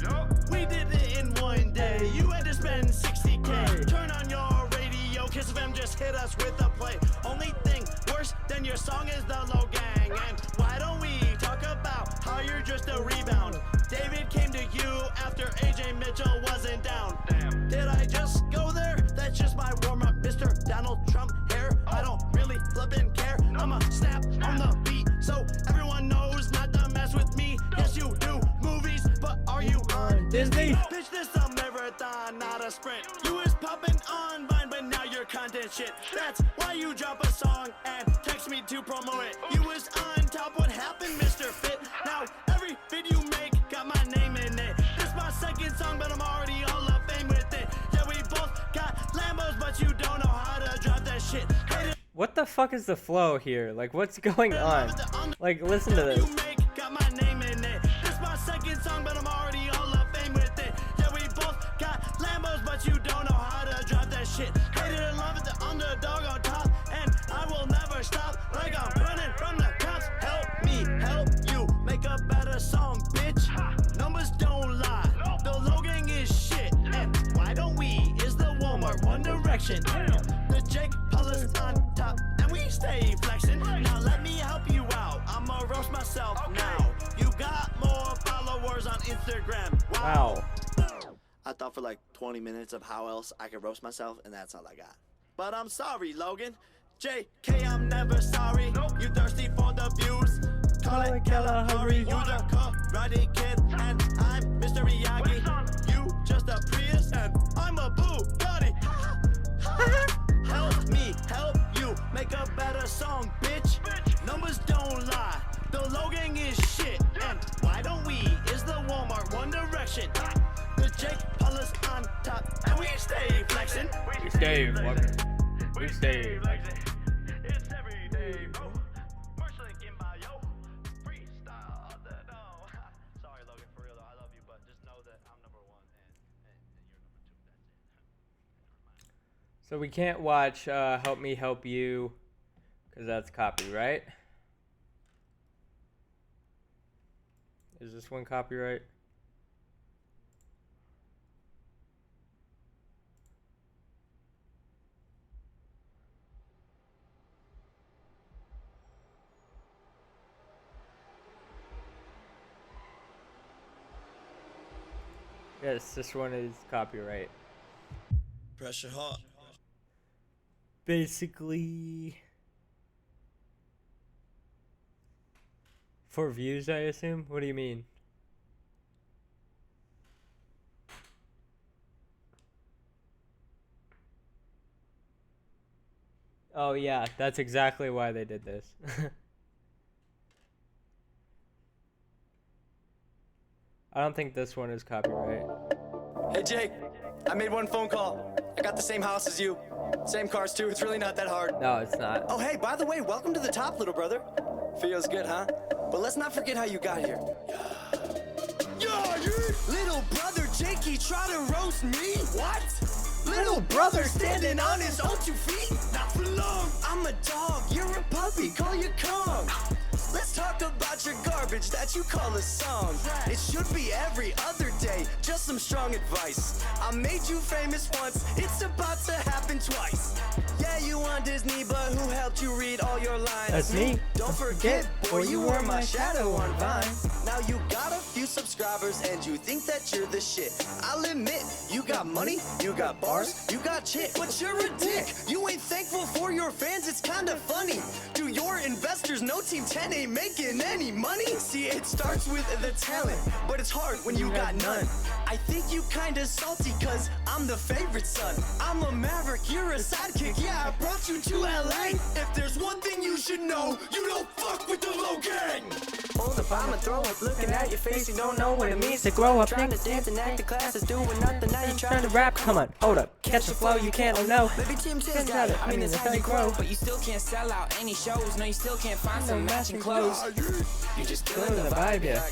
We did it in one day. You had to spend 60K. Turn on your radio, Kiss FM just hit us with a play. Only thing worse than your song is the low gang. And why don't we talk about how you're just a rebound? David came to you after AJ Mitchell wasn't down. Damn. Did I just go there? That's just my warm-up, Mr. Donald Trump hair. I don't really flippin' care. I'ma snap on the beat so everyone knows not to mess with me. Yes, you do movies, but are you on Disney? Bitch, this a marathon, not a sprint. You was popping on Vine, but now you're content shit. That's why you drop a song and text me to promote it. You was on top, what happened, Mr. Fit? Now every video you make got my name in it. This my second song, but I'm already all up fame with it. Yeah, we both got Lambos, but you don't know how to drop that shit. What the fuck is the flow here? Like, what's going on? Like, listen to this. Got my name in it. This my second song, but I'm already all up fame with it. Yeah, we both got Lambos, but you don't know how to drop that shit. Hated and love it, the underdog on top, and I will never stop. Like I'm running from the cops. Help me, help you make a better song, bitch. Numbers don't lie. The Logan is shit, and why don't we? Is the Walmart One Direction? The Jake Paul is on top, and we stay flexing. Now let me help you out. I'ma roast myself now. You got more followers on Instagram. Wow. I thought for like 20 minutes of how else I could roast myself, and that's all I got. But I'm sorry, Logan. JK, I'm never sorry. You thirsty for the views? Call it Kalahari. You the karate kid, and I'm Mr. Miyagi. You just a Prius, and I'm a Bugatti. Help me, help you make a better song, bitch. Numbers don't lie. The Logan is shit, and why don't we? Is the Walmart One Direction? The Jake Paul is on top, and we stay flexing. We stay flexing. We stay flexing. It's every day, bro. Merch link in bio. Freestyle all the no. Sorry, Logan, for real though. I love you, but just know that I'm number one and you're number two. That's it. So we can't watch Help Me Help You because that's copyright. Is this one copyright? Yes, this one is copyright. Pressure hot. Basically, For views, I assume? What do you mean? Oh yeah, that's exactly why they did this. I don't think this one is copyright. Hey Jake, I made one phone call. I got the same house as you. Same cars too, it's really not that hard. No, it's not. Oh hey, by the way, welcome to the top, little brother. Feels good, huh? But let's not forget how you got here. Yeah, little brother Jakey try to roast me? What? Little brother standing on his own 2 feet? Not for long. I'm a dog, you're a puppy, call you Kong. Let's talk about your garbage that you call a song. It should be every other day, just some strong advice. I made you famous once, it's about to happen twice. Yeah, you on Disney, but who helped you read all your lines? That's me. Don't forget, boy, you were my shadow on Vine. Now you got a few subscribers and you think that you're the shit. I'll admit, you got money, you got bars, you got chick, but you're a dick. You ain't thankful for your fans, it's kinda funny. Do your investors know Team 10 ain't making any money? See, it starts with the talent, but it's hard when you got none. I think you kinda salty cause I'm the favorite son. I'm a maverick, you're a sidekick, yeah, I brought you to LA. If there's one thing you should know, you don't fuck with the low gang. Hold up, I'ma throw up, looking at your face, you don't know what it means to grow up. Trying to dance and act, the class is doing nothing, now you trying to rap. Come on, hold up, catch the flow, you can't, oh no. Maybe Team 10's got it, I mean, that's how you grow. But you still can't sell out any shows, no, you still can't find some matching clothes. You just killing the vibe, yeah.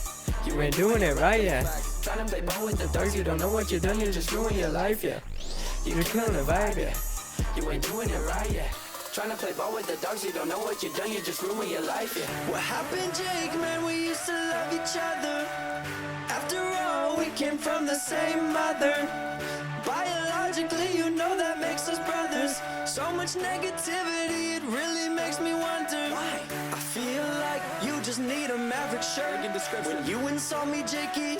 You ain't doing it right, yeah. Trying to play ball with the dogs, you don't know what you done, you just ruin your life, yeah. You're killing the vibe, yeah. You ain't doing it right, yeah. Trying to play ball with the dogs, you don't know what you done, you just ruin your life, yeah. What happened, Jake, man, we used to love each other. After all, we came from the same mother. Biologically, you know that makes us brothers. So much negativity, it really makes me wonder why. I feel like you just need a Maverick shirt. When you insult me, Jakey,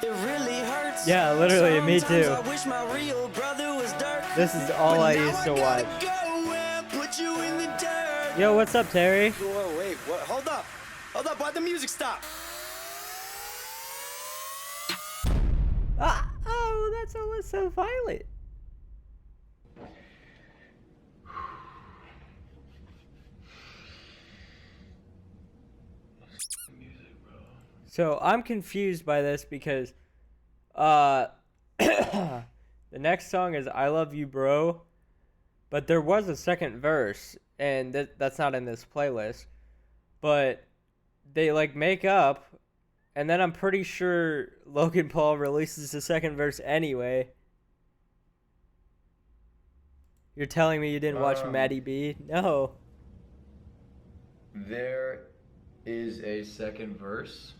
it really hurts. Yeah, literally, me Sometimes too. I wish my real brother was Dirk. This is all But I now used to gotta watch. go and put you in the dirt. Yo, what's up, Terry? Whoa, wait, what? Hold up, why'd the music stop? Ah, oh, that's always so violent. So I'm confused by this because the next song is I Love You Bro, but there was a second verse and that's not in this playlist, but they like make up and then I'm pretty sure Logan Paul releases the second verse anyway. You're telling me you didn't watch Maddie B? No. There is a second verse,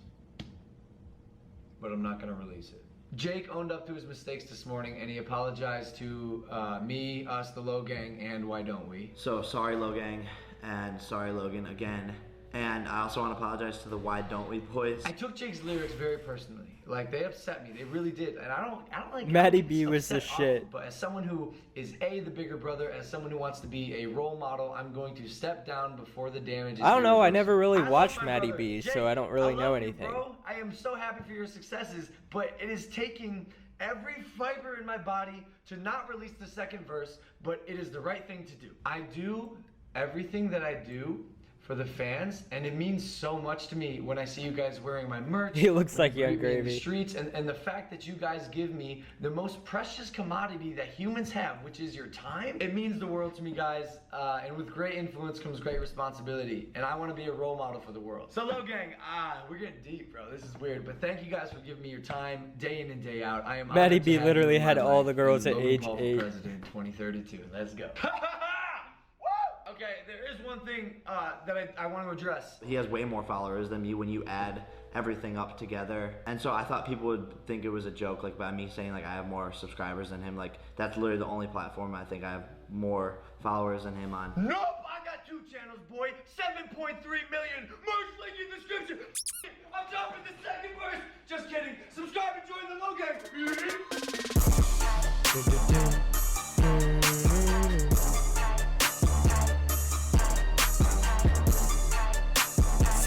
but I'm not going to release it. Jake owned up to his mistakes this morning, and he apologized to me, us, the Low Gang, and Why Don't We? So sorry, Low Gang, and sorry, Logan, again. And I also want to apologize to the Why Don't We boys. I took Jake's lyrics very personally. Like, they upset me. They really did. And I don't like Maddie B was the shit. But as someone who is the bigger brother, as someone who wants to be a role model, I'm going to step down before the damage is I don't know. I irreversible. never really I watched love my Maddie brother. B, Jake, so I don't really I know love you, anything. bro. I am so happy for your successes, but it is taking every fiber in my body to not release the second verse, but it is the right thing to do. I do everything that I do for the fans, and it means so much to me when I see you guys wearing my merch. He looks like when Young you greet me in the Gravy. streets, and the fact that you guys give me the most precious commodity that humans have, which is your time. It means the world to me, guys, and with great influence comes great responsibility, and I want to be a role model for the world. So, Low Gang, we're getting deep, bro. This is weird, but thank you guys for giving me your time day in and day out. I am Maddie honored to B have you literally in my had all life, the girls and at Logan age Paul for 8. President 2032. Let's go. Okay, there is one thing that I want to address. He has way more followers than me when you add everything up together. And so I thought people would think it was a joke, like by me saying like I have more subscribers than him. Like that's literally the only platform I think I have more followers than him on. Nope, I got 2 channels, boy. 7.3 million. Merch link in the description. I'm dropping the second verse. Just kidding. Subscribe and join the Low Gang.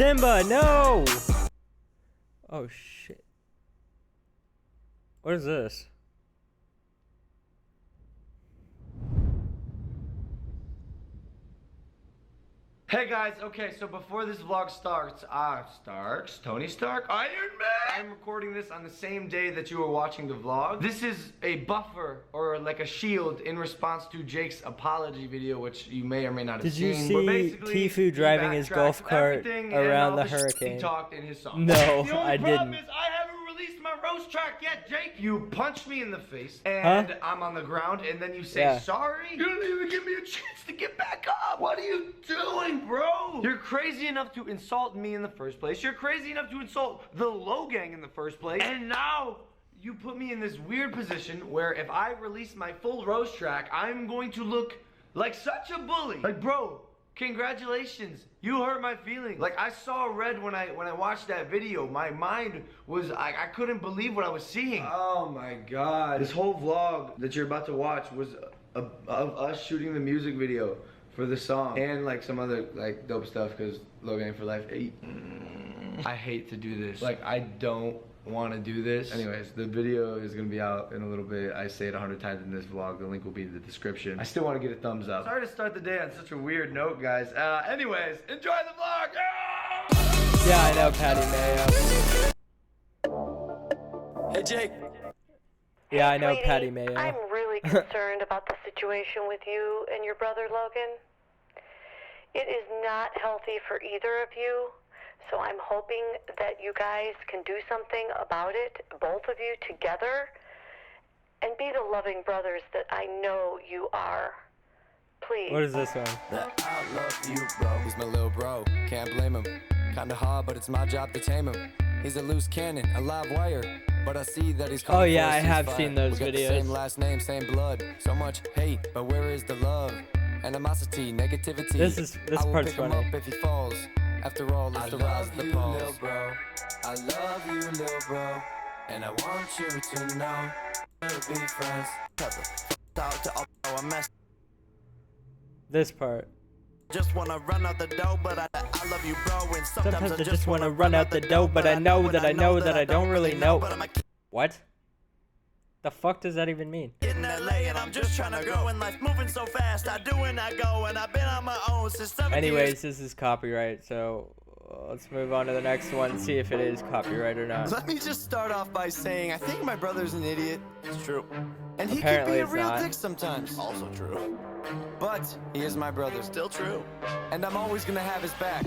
Simba, no! Oh shit. What is this? Hey guys, okay, so before this vlog starts, Tony Stark, Iron Man! I'm recording this on the same day that you are watching the vlog. This is a buffer, or like a shield, in response to Jake's apology video, which you may or may not have Did seen. you see But basically, Tifu he driving his golf backtracked cart everything around and the all shit hurricane? He talked in his song. No, the only I problem didn't. is I haven't released my roast track yet, Jake. You punched me in the face, and I'm on the ground, and then you say sorry? You don't even give me a chance to get back up. What are you doing, bro? You're crazy enough to insult me in the first place. You're crazy enough to insult the Logang in the first place. And now you put me in this weird position where if I release my full roast track, I'm going to look like such a bully. Like, bro, congratulations. You hurt my feelings. Like, I saw red when I watched that video. My mind was, I couldn't believe what I was seeing. Oh my God. This whole vlog that you're about to watch was of us shooting the music video for the song and like some other like dope stuff because Logan for life. I hate to do this. Like, I don't want to do this. Anyways, the video is gonna be out in a little bit. I say it 100 times in this vlog. The link will be in the description. I still want to get a thumbs up. Sorry to start the day on such a weird note, guys. Anyways, enjoy the vlog. Yeah, I know, Patty Mayo. Hey, Jake. Yeah, I know, Sweetie, Patty Mayo. I'm really concerned about the situation with you and your brother Logan. It is not healthy for either of you, so I'm hoping that you guys can do something about it, both of you together, and be the loving brothers that I know you are. Please. What is this one? I love you, bro. He's my little bro. Can't blame him. Kinda hard, but it's my job to tame him. He's a loose cannon, a live wire. But I see that he's Oh yeah, I have seen those we got videos. the same last name, same blood. So much hate, but where is the love? Animosity, negativity. This I will part's pick him funny. up if he falls. After all, it's the rise of the balls. Little bro. I love you, little bro. And I want you to know we'll be friends. Out to a mess. This part. Just wanna run out the door, but I love you, bro. And Sometimes I just wanna run out the door, but I know that I don't really know. What? The fuck does that even mean? In LA and I'm just trying to grow and life moving so fast. I do and I go and I've been on my own since 7 Anyways, this is copyright, so let's move on to the next one, see if it is copyright or not. Let me just start off by saying I think my brother's an idiot. It's true. And he Apparently can be a it's real not. dick sometimes. Also true. But he is my brother. Still true. And I'm always gonna have his back.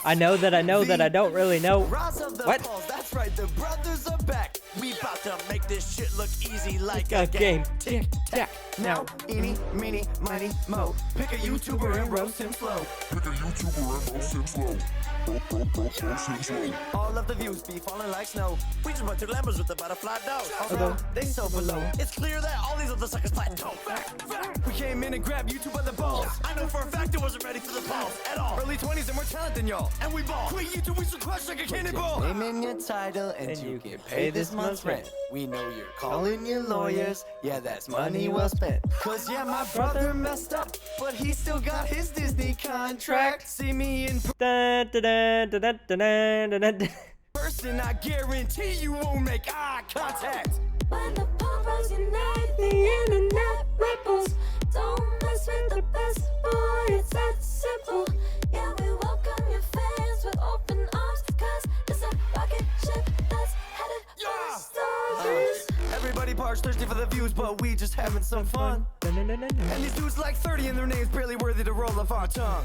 I know that I don't really know. Rise of the What? Pauls, that's right, the brothers are back. We about to make this shit look easy like A a game. Tick tack. Now, eeny, meeny, miny, mo. Pick a YouTuber and roast him slow. Pick a YouTuber and roast him slow. All of the views be falling like snow. We just went to Lambers with the butterfly dough. Although they so below, it's clear that all these other suckers plateau. We came in and grabbed YouTube by the balls. I know for a fact it wasn't ready for the balls at all. Early 20s and more talent than y'all. And we ball. Quit YouTube, we should crush like a cannonball. Name in your title and you can pay this month's rent. We know you're calling your lawyers. Yeah, that's money well spent. Cause yeah, my brother messed up, but he still got his Disney contract. See me in person, I guarantee you won't make eye contact. When the papas unite, the internet ripples. Don't mess with the best boy, it's that simple. Yeah, we welcome your fans with open arms, cause it's a rocket ship that's headed for the stars. Everybody parks thirsty for the views, but we just having some fun. And these dudes like 30 and their names barely worthy to roll off our tongue.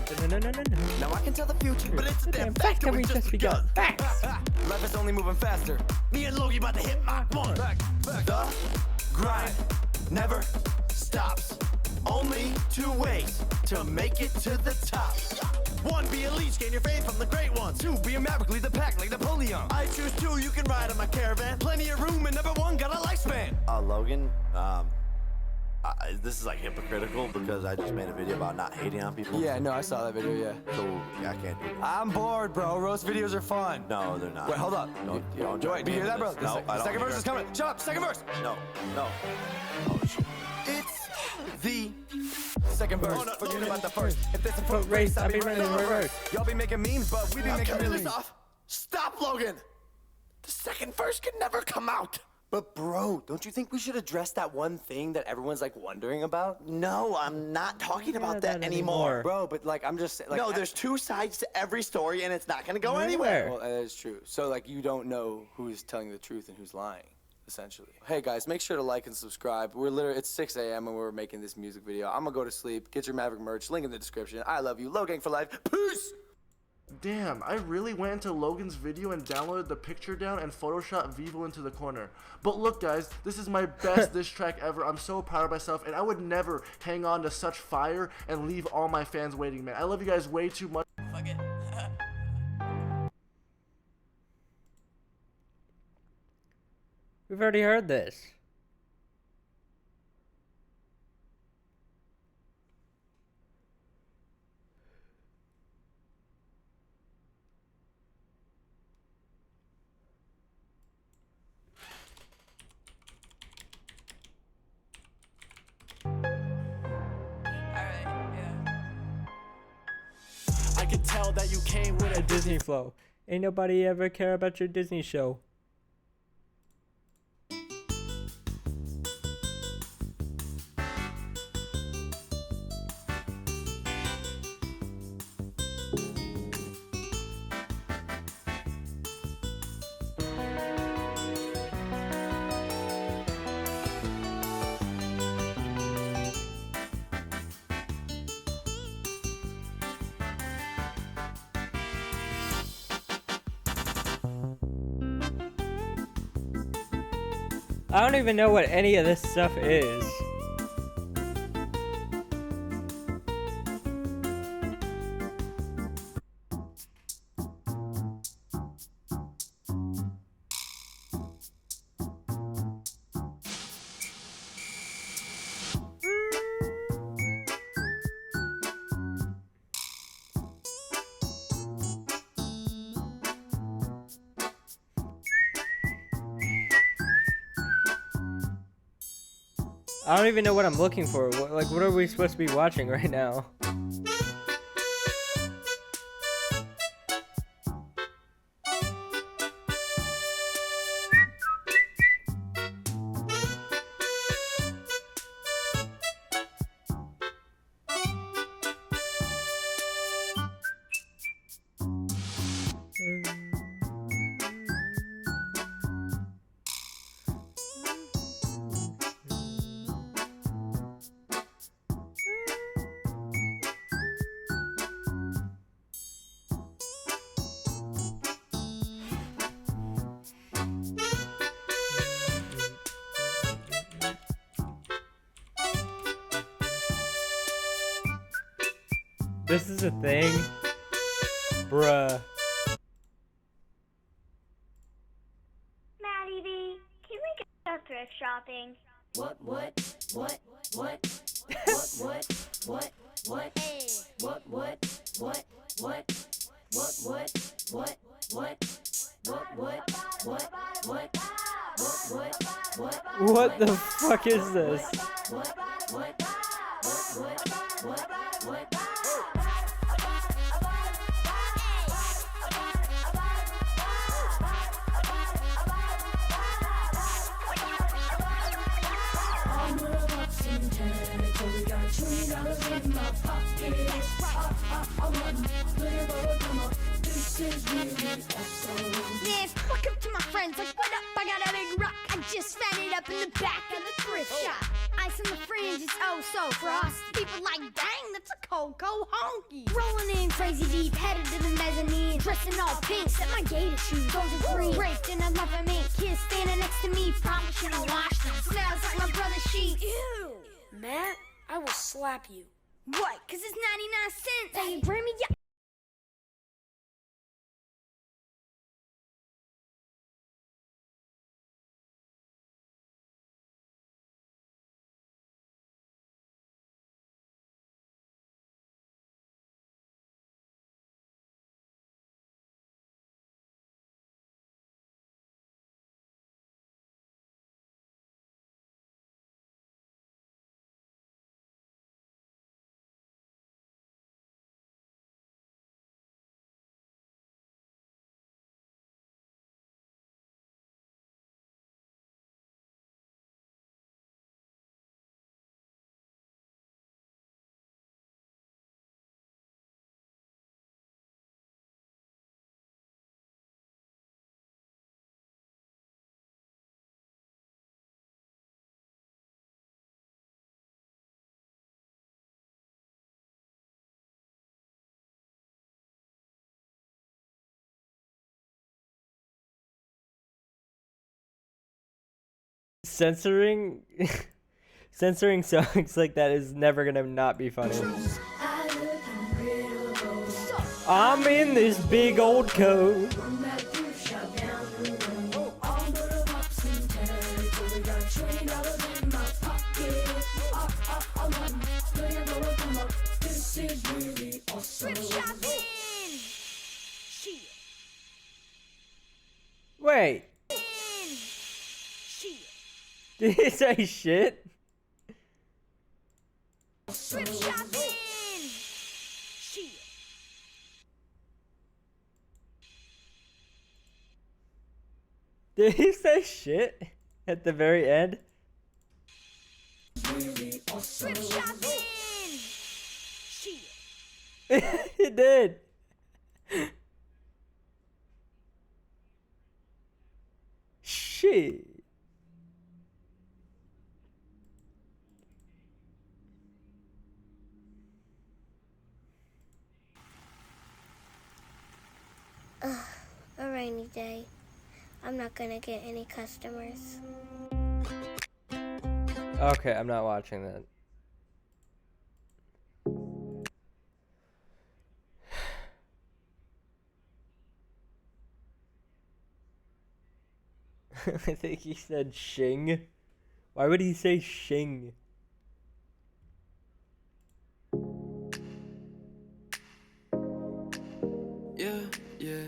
Now I can tell the future, but it's a damn fact that we just begun. Life is only moving faster. Me and Logie about to hit Mach 1. The grind never stops. Only 2 ways to make it to the top. 1, be a leech, gain your fame from the great ones. 2, be a maverick, lead the pack like Napoleon. I choose 2, you can ride on my caravan. Plenty of room and number 1 got a lifespan. Logan, this is like hypocritical because I just made a video about not hating on people. Yeah, no, I saw that video, yeah. So yeah, I can't do that. I'm bored, bro. Roast videos are fun. No, they're not. Wait, hold up. Don't Wait, do you hear that, bro? this. No, I The don't second hear verse is it. coming. Shut up, second verse. No. Oh, shit. It's the Second verse, forget about the first. If there's a foot race, I'll be running in reverse. Y'all be making memes, but we be making really. Stop, Logan! The second verse can never come out. But bro, don't you think we should address that one thing that everyone's like wondering about? No, I'm not talking about that anymore. Bro, but like I'm just like No, there's two sides to every story and it's not gonna go anywhere. Well, that is true. So like you don't know who's telling the truth and who's lying, essentially. Hey guys, make sure to like and subscribe. It's 6 a.m. and we're making this music video. I'm gonna go to sleep. Get your Maverick merch, link in the description. I love you. Low Gang for life. Peace! Damn, I really went into Logan's video and downloaded the picture down and photoshopped Vivo into the corner. But look guys, this is my best diss track ever. I'm so proud of myself and I would never hang on to such fire and leave all my fans waiting, man. I love you guys way too much. Fuck it. We've already heard this. I could tell that you came with A Disney flow. Ain't nobody ever care about your Disney show. I don't even know what any of this stuff is. I don't even know what I'm looking for. What are we supposed to be watching right now? This is a thing? Bruh. Maddie B, can we go thrift shopping? What? Hey. What? What the fuck is this? Yeah, fuck up to my friends, like what up, I got a big rock. I just found it up in the back of the thrift shop. Ice on the fringe is oh so frosty. People like, dang, that's a Coco honky. Rolling in crazy deep, headed to the mezzanine. Dressing all pink, set my gator shoes, those are green. Draped in a love of mink, kids standing next to me. Probably should've washed them, smells like my brother's sheets. Ew. Matt, I will slap you. What, cause it's 99 cents? Hey, bring me your censoring censoring songs like that is never gonna not be funny. I'm in this big old coat. Wait. Did he say shit? Did he say shit at the very end? He did. Shit. A rainy day. I'm not gonna get any customers. Okay, I'm not watching that. I think he said shing. Why would he say shing? Yeah, yeah.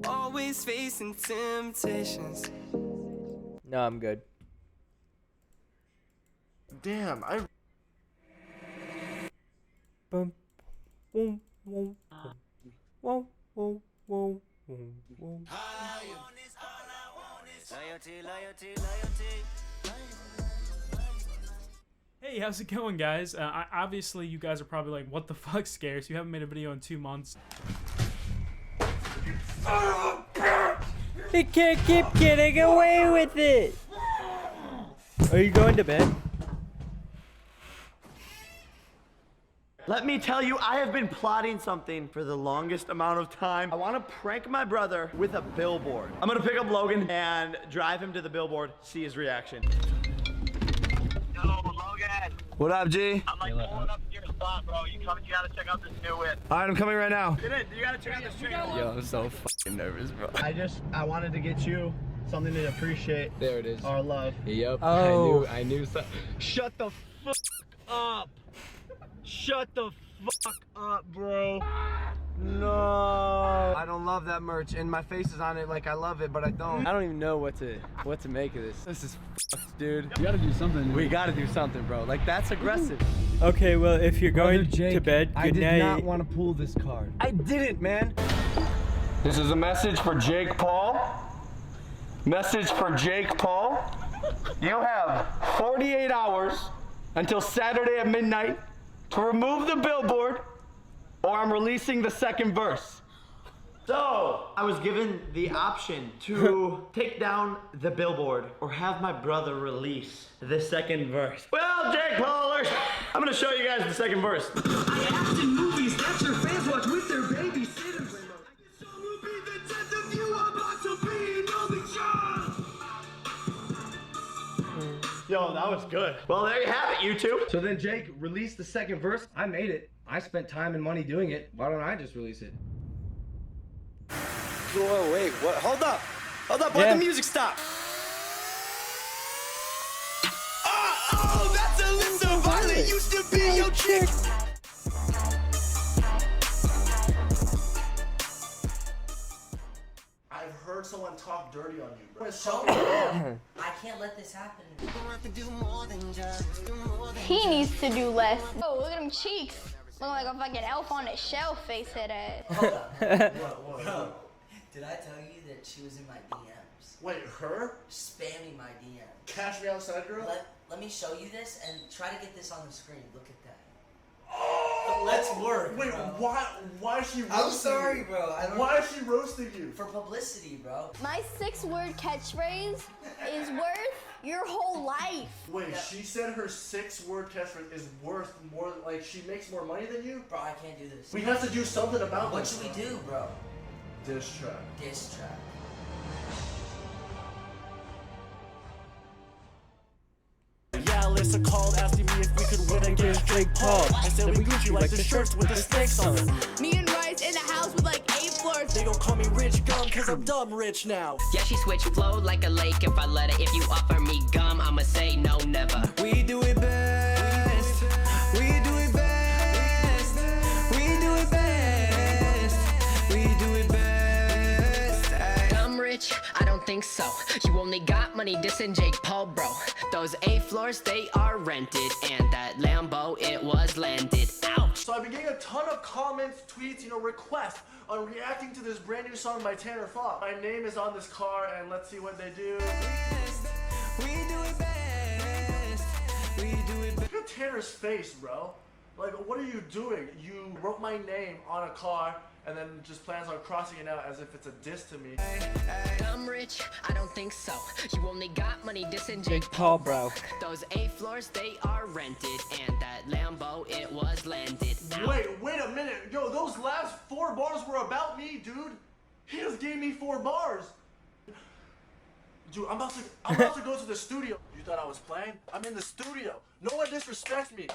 Always facing temptations. No, I'm good. Damn, I. Boom, boom, boom, boom, boom, boom, boom, boom. Hey, how's it going, guys? Obviously, you guys are probably like, what the fuck, Scarce? You haven't made a video in 2 months. He can't keep getting away with it! Are you going to bed? Let me tell you, I have been plotting something for the longest amount of time. I want to prank my brother with a billboard. I'm gonna pick up Logan and drive him to the billboard, see his reaction. Yo, Logan. What up, G? I'm like pulling up to your spot, bro. You gotta check out this new whip. All right, I'm coming right now. Get in. You gotta check out this train. Yo, I'm so fucking nervous, bro. I wanted to get you something to appreciate. There it is. Our love. Yep. Oh. I knew so. Shut the fuck up. Shut the fuck up, bro. No. I don't love that merch, and my face is on it like I love it, but I don't. I don't even know what to make of this. This is fucked, dude. You gotta do something. We gotta do something, bro. Like, that's aggressive. Okay, well, if you're going to bed, good I did night. not want to pull this card. I didn't, man. This is a message for Jake Paul. Message for Jake Paul. You have 48 hours until Saturday at midnight to remove the billboard, or I'm releasing the second verse. So, I was given the option to take down the billboard or have my brother release the second verse. Well, Jake Paulers, I'm gonna show you guys the second verse. I act in movies that your fans watch with their babysitters. So will be the death of you about to be another child. Yo, that was good. Well, there you have it, YouTube. So then Jake released the second verse. I made it. I spent time and money doing it. Why don't I just release it? Whoa, wait, what? Hold up. Hold up, let the music stop. Oh, that's Alyssa Violet. Used to be your chick. I've heard someone talk dirty on you, bro. I can't let this happen. He needs to do less. Oh, look at them cheeks. Look like a fucking elf on a shelf, face head ass. Bro, did I tell you that she was in my DMs? Wait, her? Spamming my DMs. Cash me outside, girl? Let me show you this and try to get this on the screen. Look at that. Let's work. Wait, bro. why is she roasting I'm sorry, you? bro. Why is she roasting you? For publicity, bro. My 6-word catchphrase is worth your whole life. Wait, she said her 6-word catchphrase is worth more, like she makes more money than you? Bro, I can't do this. We have to do something about What this. should we do, bro? Diss track. Diss track. Yeah, Alyssa called asking me if we could win against Jake Paul. I said we Gucci like the shirts with the snakes on them. Me and Rice in the house with like 8 floors. They gon' call me Rich Gum cause I'm dumb rich now. Yeah, she switch flow like a lake if I let her. If you offer me gum, I'ma say no, never. We do it best. We do it best. We do it best. We do it best. Dumb rich? I don't think so. You only got money dissing Jake Paul, bro. Those 8 floors, they are rented. And that Lambo, it was landed. Ouch! So I've been getting a ton of comments, tweets, requests on reacting to this brand new song by Tanner Fox. My name is on this car and let's see what they do. We do it best. We do it best. Look at Tanner's face, bro. Like, what are you doing? You wrote my name on a car and then just plans on crossing it out as if it's a diss to me. Dumb rich? I don't think so. You only got money dissing Jake Paul, bro. Those 8 floors, they are rented. And that Lambo, it was landed. Wait a minute. Yo, those last 4 bars were about me, dude. He just gave me 4 bars. Dude, I'm about to go to the studio. You thought I was playing? I'm in the studio. No one disrespects me.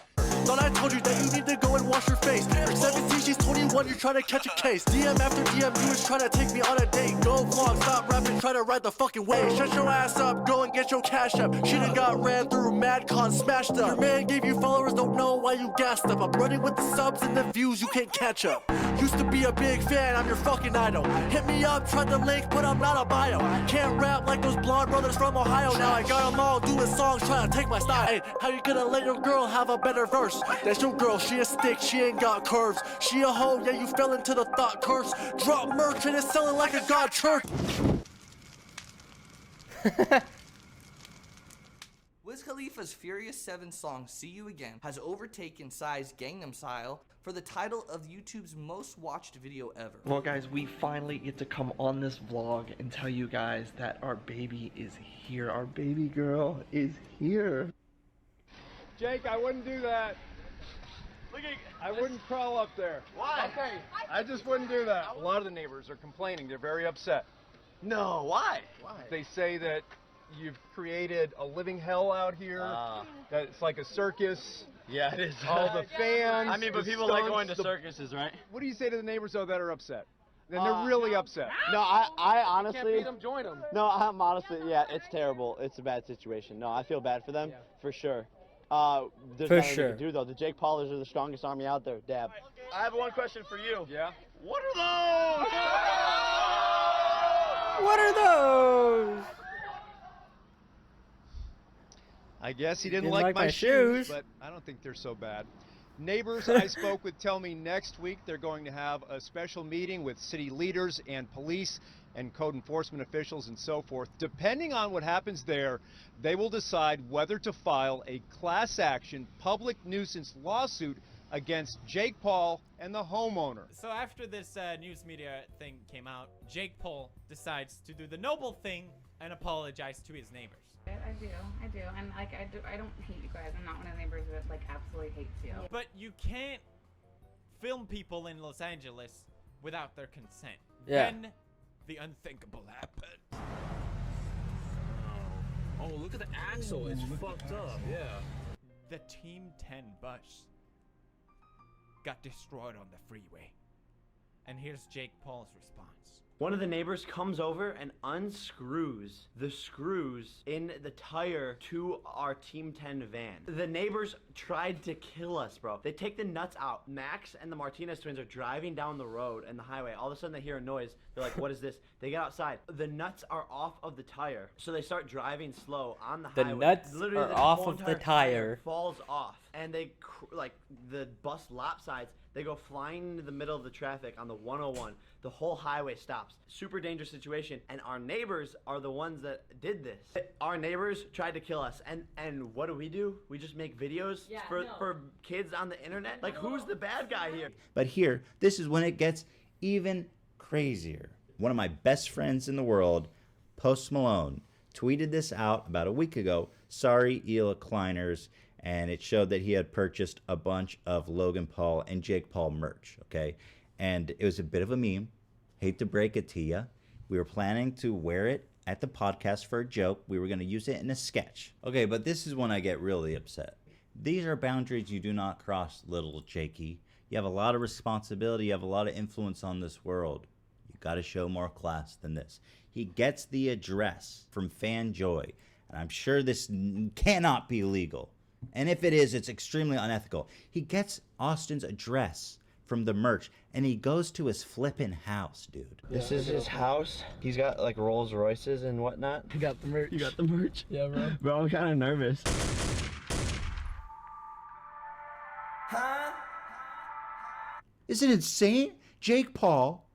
Thought I told you that you need to go and wash your face. You're 17, she's 21, you're trying to catch a case. DM after DM, you was trying to take me on a date. Go vlog, stop rapping, try to ride the fucking wave. Shut your ass up, go and get your cash up. She done got ran through, MadCon smashed up. Your man gave you followers, don't know why you gassed up. I'm running with the subs and the views, you can't catch up. Used to be a big fan, I'm your fucking idol. Hit me up, tried the link, but I'm not a bio. Can't rap like those blonde brothers from Ohio. Now I got them all doing songs, trying to take my style. Hey, how you gonna let your girl have a better verse? That's your girl, she a stick, she ain't got curves. She a hoe, yeah, you fell into the thought curse. Drop merch and it's selling like a god church. Wiz Khalifa's Furious 7 song See You Again has overtaken Psy's Gangnam Style for the title of YouTube's most watched video ever. Well guys, we finally get to come on this vlog and tell you guys that our baby is here. Our baby girl is here. Jake, I wouldn't do that. I wouldn't crawl up there. Why? Okay. I just wouldn't do that. A lot of the neighbors are complaining. They're very upset. No, why? Why? They say that you've created a living hell out here. That it's like a circus. Yeah, it is. All the fans. I mean, but the people like stunts, going to the- circuses, right? What do you say to the neighbors though that are upset? Then they're really upset. No, I Can't honestly. beat them, join them. No, I'm honestly, yeah, it's terrible. It's a bad situation. No, I feel bad for them, for sure. There's For nothing sure. we can do though. The Jake Paulers are the strongest army out there. Dab. I have one question for you. Yeah? What are those? What are those? I guess he Didn't didn't like like my my shoes. shoes, but I don't think they're so bad. Neighbors I spoke with tell me next week they're going to have a special meeting with city leaders and police and code enforcement officials and so forth. Depending on what happens there, they will decide whether to file a class action public nuisance lawsuit against Jake Paul and the homeowner. So after this news media thing came out, Jake Paul decides to do the noble thing and apologize to his neighbors. I do, and like I don't hate you guys. I'm not one of the neighbors that like absolutely hates you. But you can't film people in Los Angeles without their consent. Yeah. Then the unthinkable happened. Oh, look at the axle. It's fucked up. Yeah. The Team 10 bus got destroyed on the freeway. And here's Jake Paul's response. One of the neighbors comes over and unscrews the screws in the tire to our Team 10 van. The neighbors tried to kill us, bro. They take the nuts out. Max and the Martinez twins are driving down the road and the highway. All of a sudden they hear a noise. They're like, what is this? They get outside. The nuts are off of the tire. So they start driving slow on the The highway. nuts Literally, are the off whole of the entire tire. falls off. And they, like, the bus lopsides. They go flying into the middle of the traffic on the 101. The whole highway stops. Super dangerous situation. And our neighbors are the ones that did this. Our neighbors tried to kill us. And what do? We just make videos for kids on the internet? Like, who's the bad guy here? But here, this is when it gets even crazier. One of my best friends in the world, Post Malone, tweeted this out about a week ago. Sorry, Ela Kleiners. And it showed that he had purchased a bunch of Logan Paul and Jake Paul merch, okay? And it was a bit of a meme. Hate to break it to you. We were planning to wear it at the podcast for a joke. We were going to use it in a sketch. Okay, but this is when I get really upset. These are boundaries you do not cross, little Jakey. You have a lot of responsibility. You have a lot of influence on this world. You got to show more class than this. He gets the address from FanJoy, and I'm sure this cannot be legal. And if it is, it's extremely unethical. He gets Austin's address from the merch, and he goes to his flippin' house, dude. This is his house. He's got like Rolls Royces and whatnot. You got the merch. You got the merch? Yeah, bro. Bro, I'm kind of nervous. Isn't it insane? Jake Paul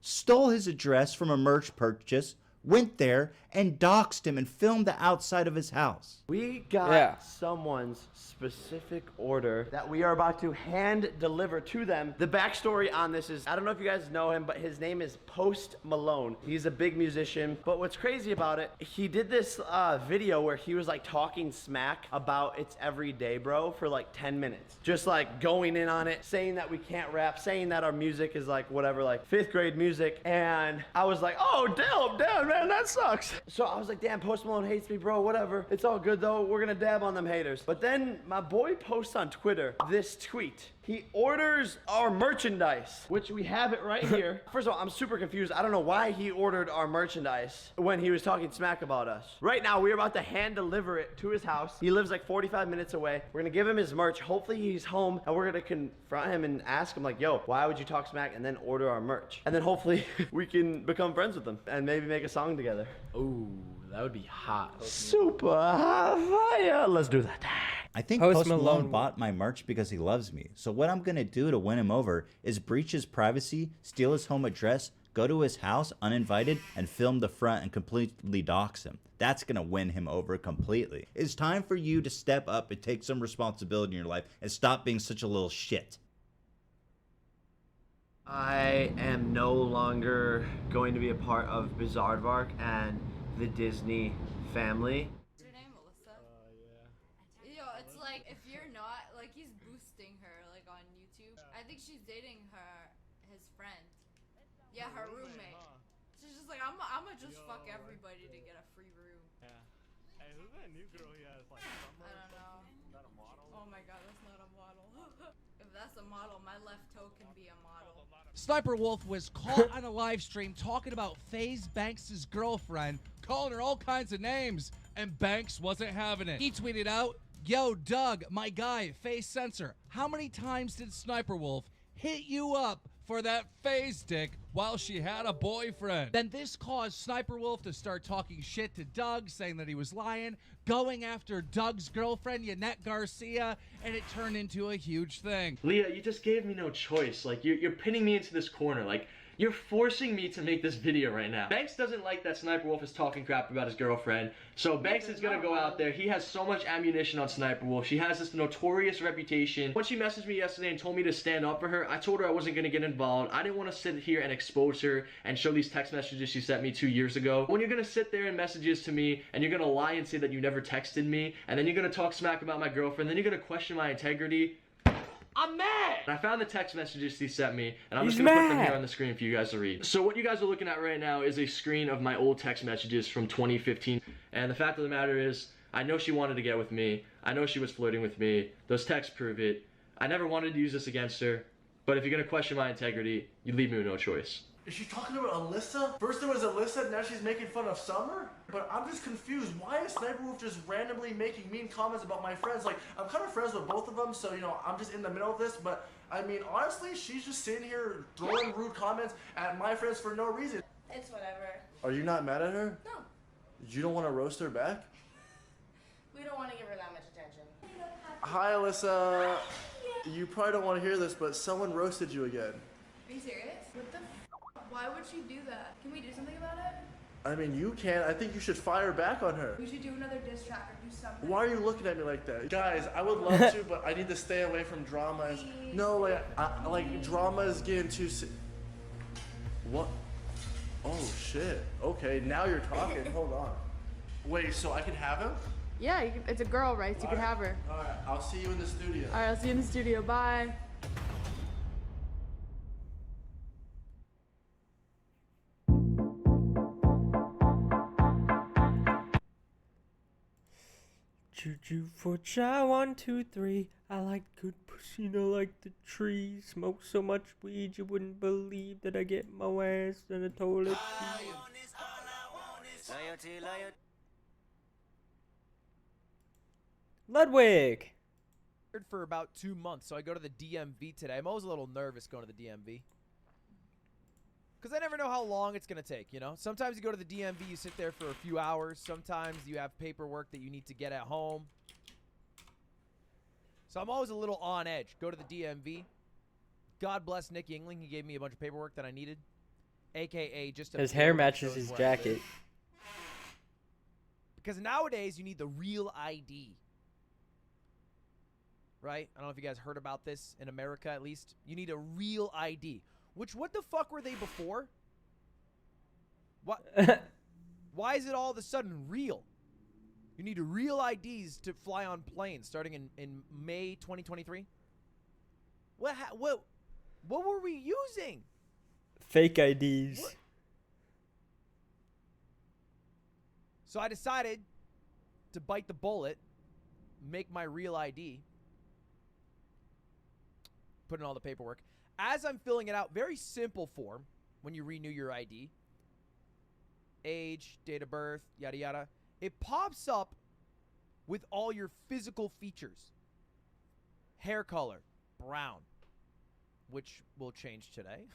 stole his address from a merch purchase, went there, and doxed him and filmed the outside of his house. We got someone's specific order that we are about to hand deliver to them. The backstory on this is, I don't know if you guys know him, but his name is Post Malone. He's a big musician, but what's crazy about it, he did this video where he was like talking smack about It's Everyday Bro for like 10 minutes. Just like going in on it, saying that we can't rap, saying that our music is like whatever, like 5th grade music. And I was like, oh, damn, man, that sucks. So I was like, damn, Post Malone hates me, bro, whatever. It's all good though, we're gonna dab on them haters. But then my boy posts on Twitter this tweet. He orders our merchandise, which we have it right here. First of all, I'm super confused. I don't know why he ordered our merchandise when he was talking smack about us. Right now, we're about to hand deliver it to his house. He lives like 45 minutes away. We're gonna give him his merch. Hopefully he's home, and we're gonna confront him and ask him like, yo, why would you talk smack and then order our merch? And then hopefully we can become friends with him and maybe make a song together. Ooh, that would be hot. Super hot fire. Let's do that. I think Post Malone bought my merch because he loves me. So what I'm going to do to win him over is breach his privacy, steal his home address, go to his house uninvited, and film the front and completely dox him. That's going to win him over completely. It's time for you to step up and take some responsibility in your life and stop being such a little shit. I am no longer going to be a part of Bizarrevark and the Disney family. Like, if you're not, like, he's boosting her, like, on YouTube. I think she's dating his friend. Yeah, her roommate. She's just like, I'm gonna just fuck everybody to get a free room. Yeah. Hey, who's that new girl he has, like, Summer? I don't know. Is that a model? Oh my god, that's not a model. If that's a model, my left toe can be a model. Sniper Wolf was caught on a live stream talking about FaZe Banks' girlfriend, calling her all kinds of names, and Banks wasn't having it. He tweeted out, "Yo, Doug, my guy, FaZe Censor, how many times did Sniper Wolf hit you up for that FaZe dick while she had a boyfriend?" Then this caused Sniper Wolf to start talking shit to Doug, saying that he was lying, going after Doug's girlfriend, Yanette Garcia, and it turned into a huge thing. Leah, you just gave me no choice. Like, you're pinning me into this corner. Like, you're forcing me to make this video right now. Banks doesn't like that Sniper Wolf is talking crap about his girlfriend. So Banks is gonna go out there. He has so much ammunition on Sniper Wolf. She has this notorious reputation. When she messaged me yesterday and told me to stand up for her, I told her I wasn't gonna get involved. I didn't want to sit here and expose her and show these text messages she sent me 2 years ago. When you're gonna sit there and messages to me and you're gonna lie and say that you never texted me, and then you're gonna talk smack about my girlfriend, then you're gonna question my integrity, I'm mad! I found the text messages he sent me, and I'm just gonna put them here on the screen for you guys to read. So what you guys are looking at right now is a screen of my old text messages from 2015. And the fact of the matter is, I know she wanted to get with me. I know she was flirting with me. Those texts prove it. I never wanted to use this against her. But if you're gonna question my integrity, you leave me with no choice. Is she talking about Alyssa? First it was Alyssa, now she's making fun of Summer? But I'm just confused. Why is Sniper Wolf just randomly making mean comments about my friends? Like, I'm kind of friends with both of them, so, you know, I'm just in the middle of this. But, I mean, honestly, she's just sitting here throwing rude comments at my friends for no reason. It's whatever. Are you not mad at her? No. You don't want to roast her back? We don't want to give her that much attention. Hi, Alyssa. You probably don't want to hear this, but someone roasted you again. Are you serious? What the Why would she do that? Can we do something about it? I mean, you can. I think you should fire back on her. We should do another diss track or do something. Why are you looking at me like that? Guys, I would love to, but I need to stay away from drama. No, like drama is getting too What? Oh, shit. Okay, now you're talking. Hold on. Wait, so I can have him? Yeah, it's a girl, right? So you can have her. Alright, I'll see you in the studio. Alright, I'll see you in the studio. Bye. Choo-choo for cha, 1, 2, 3. I like good pussy, I like the tree. Smoke so much weed, you wouldn't believe that I get my ass in a toilet seat. Ludwig! For about 2 months, so I go to the DMV today. I'm always a little nervous going to the DMV. Because I never know how long it's going to take, you know? Sometimes you go to the DMV, you sit there for a few hours. Sometimes you have paperwork that you need to get at home. So I'm always a little on edge. Go to the DMV. God bless Nick Yingling. He gave me a bunch of paperwork that I needed. AKA just a His hair matches his jacket. Because nowadays, you need the real ID. Right? I don't know if you guys heard about this in America, at least. You need a real ID. Which, what the fuck were they before? What? Why is it all of a sudden real? You need real IDs to fly on planes starting in May 2023? What were we using? Fake IDs. What? So I decided to bite the bullet, make my real ID, put in all the paperwork. As I'm filling it out, very simple form when you renew your ID. Age, date of birth, yada yada. It pops up with all your physical features. Hair color, brown, which will change today.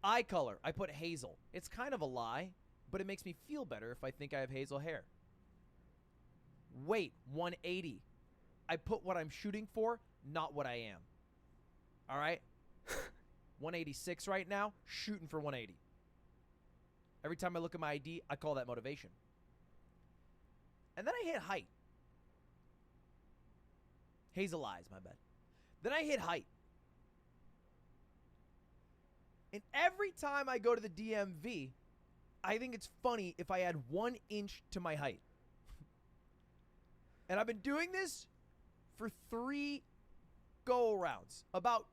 Eye color, I put hazel. It's kind of a lie, but it makes me feel better if I think I have hazel hair. Weight, 180. I put what I'm shooting for, not what I am. All right? 186 right now, shooting for 180. Every time I look at my ID, I call that motivation. And then I hit height. Hazel eyes, my bad. Then I hit height. And every time I go to the DMV, I think it's funny if I add 1 inch to my height. And I've been doing this for 3 go-arounds. About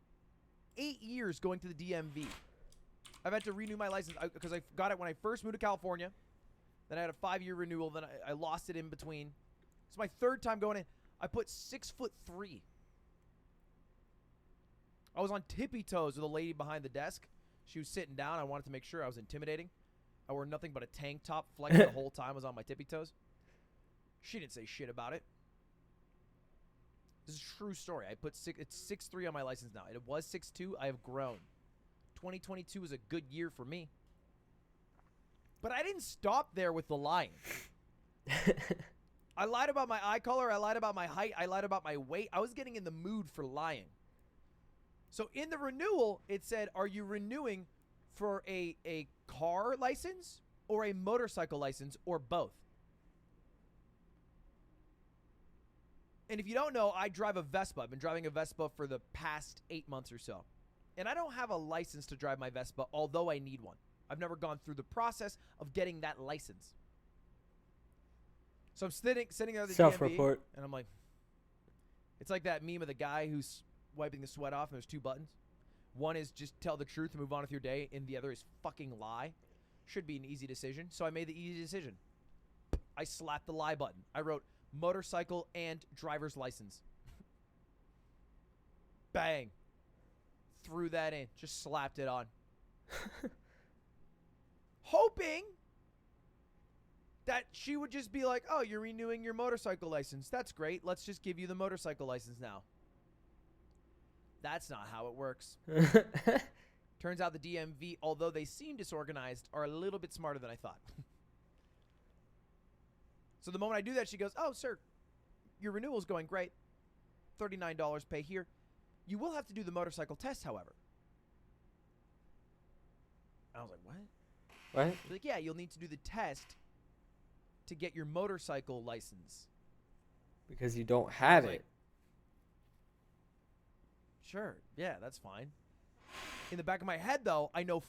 8 years going to the DMV. I've had to renew my license because I got it when I first moved to California. Then I had a 5-year renewal. Then I lost it in between. It's my 3rd time going in. I put 6'3". I was on tippy toes with a lady behind the desk. She was sitting down. I wanted to make sure I was intimidating. I wore nothing but a tank top, flexing the whole time. I was on my tippy toes. She didn't say shit about it. This is a true story. I put it's 6'3" on my license now. It was 6'2". I have grown. 2022 was a good year for me. But I didn't stop there with the lying. I lied about my eye color. I lied about my height. I lied about my weight. I was getting in the mood for lying. So in the renewal, it said, are you renewing for a car license or a motorcycle license or both? And if you don't know, I drive a Vespa. I've been driving a Vespa for the past 8 months or so. And I don't have a license to drive my Vespa, although I need one. I've never gone through the process of getting that license. So I'm sitting there at the Self-report. DMV, and I'm like, it's like that meme of the guy who's wiping the sweat off, and there's 2 buttons. One is just tell the truth and move on with your day, and the other is fucking lie. Should be an easy decision, so I made the easy decision. I slapped the lie button. I wrote motorcycle and driver's license. Bang. Threw that in. Just slapped it on. Hoping that she would just be like, oh, you're renewing your motorcycle license. That's great. Let's just give you the motorcycle license now. That's not how it works. Turns out the DMV, although they seem disorganized, are a little bit smarter than I thought. So the moment I do that, she goes, oh, sir, your renewal's going great. $39 pay here. You will have to do the motorcycle test, however. I was like, what? What? She's like, yeah, you'll need to do the test to get your motorcycle license. Because you don't have Like, it. Sure. Yeah, that's fine. In the back of my head, though, I know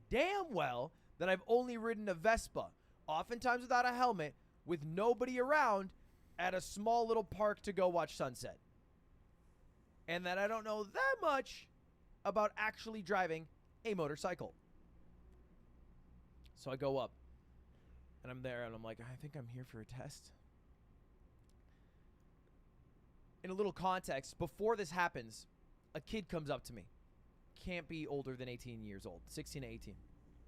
damn well that I've only ridden a Vespa, oftentimes without a helmet, with nobody around at a small little park to go watch sunset. And that I don't know that much about actually driving a motorcycle. So I go up, and I'm there, and I'm like, I think I'm here for a test. in a little context, before this happens, a kid comes up to me. Can't be older than 18 years old. 16 to 18.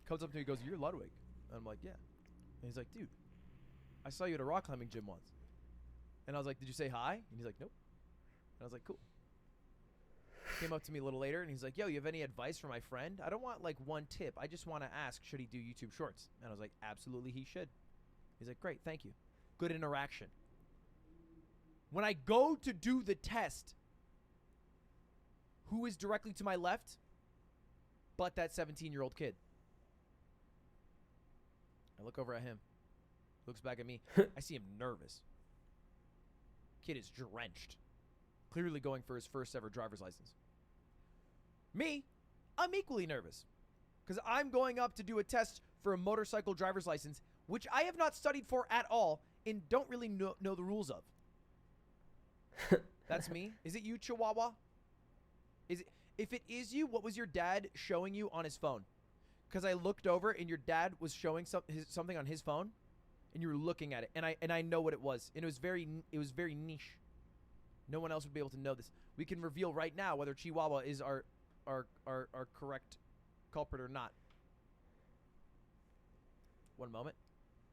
Comes up to me and goes, "You're Ludwig." And I'm like, "Yeah." And he's like, "Dude, I saw you at a rock climbing gym once." And I was like, "Did you say hi?" And he's like, "Nope." And I was like, "Cool." Came up to me a little later and he's like, "Yo, you have any advice for my friend? I don't want like one tip. I just want to ask, should he do YouTube Shorts?" And I was like, "Absolutely he should." He's like, "Great, thank you." Good interaction. When I go to do the test, who is directly to my left but that 17-year-old kid? I look over at him. Looks back at me. I see him nervous. Kid is drenched. Clearly going for his first ever driver's license. Me, I'm equally nervous. Because I'm going up to do a test for a motorcycle driver's license, which I have not studied for at all and don't really know the rules of. That's me. Is it you, Chihuahua? Is it? If it is you, what was your dad showing you on his phone? Because I looked over and your dad was showing something on his phone, and you were looking at it, and I know what it was, and it was very niche. No one else would be able to know this. We can reveal right now whether Chihuahua is our correct culprit or not. One moment.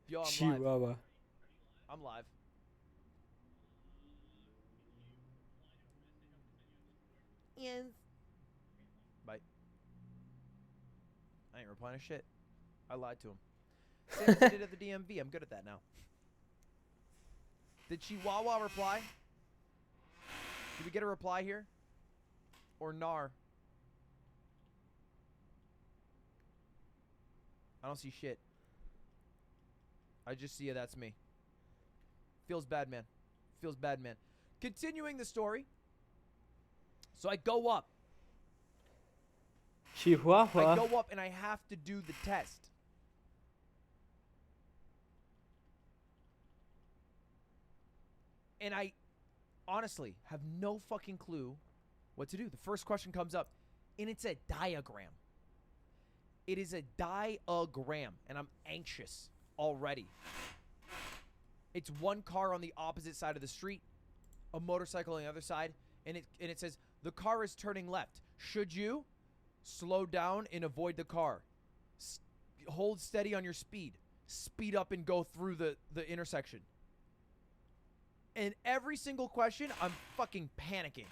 Yo, I'm Chihuahua. live. I'm live. Yes. Bye. I ain't replying to shit. I lied to him. Same as I did at the DMV. I'm good at that now. Did Chihuahua reply? Did we get a reply here? Or Nar? I don't see shit. I just see that's me. Feels bad, man. Feels bad, man. Continuing the story. So I go up. Chihuahua. I go up and I have to do the test. And I honestly have no fucking clue what to do. The first question comes up, and it's a diagram. It is a diagram, and I'm anxious already. It's one car on the opposite side of the street, a motorcycle on the other side, and it says, the car is turning left. Should you slow down and avoid the car? Hold steady on your speed. Speed up and go through the intersection. And every single question, I'm fucking panicking.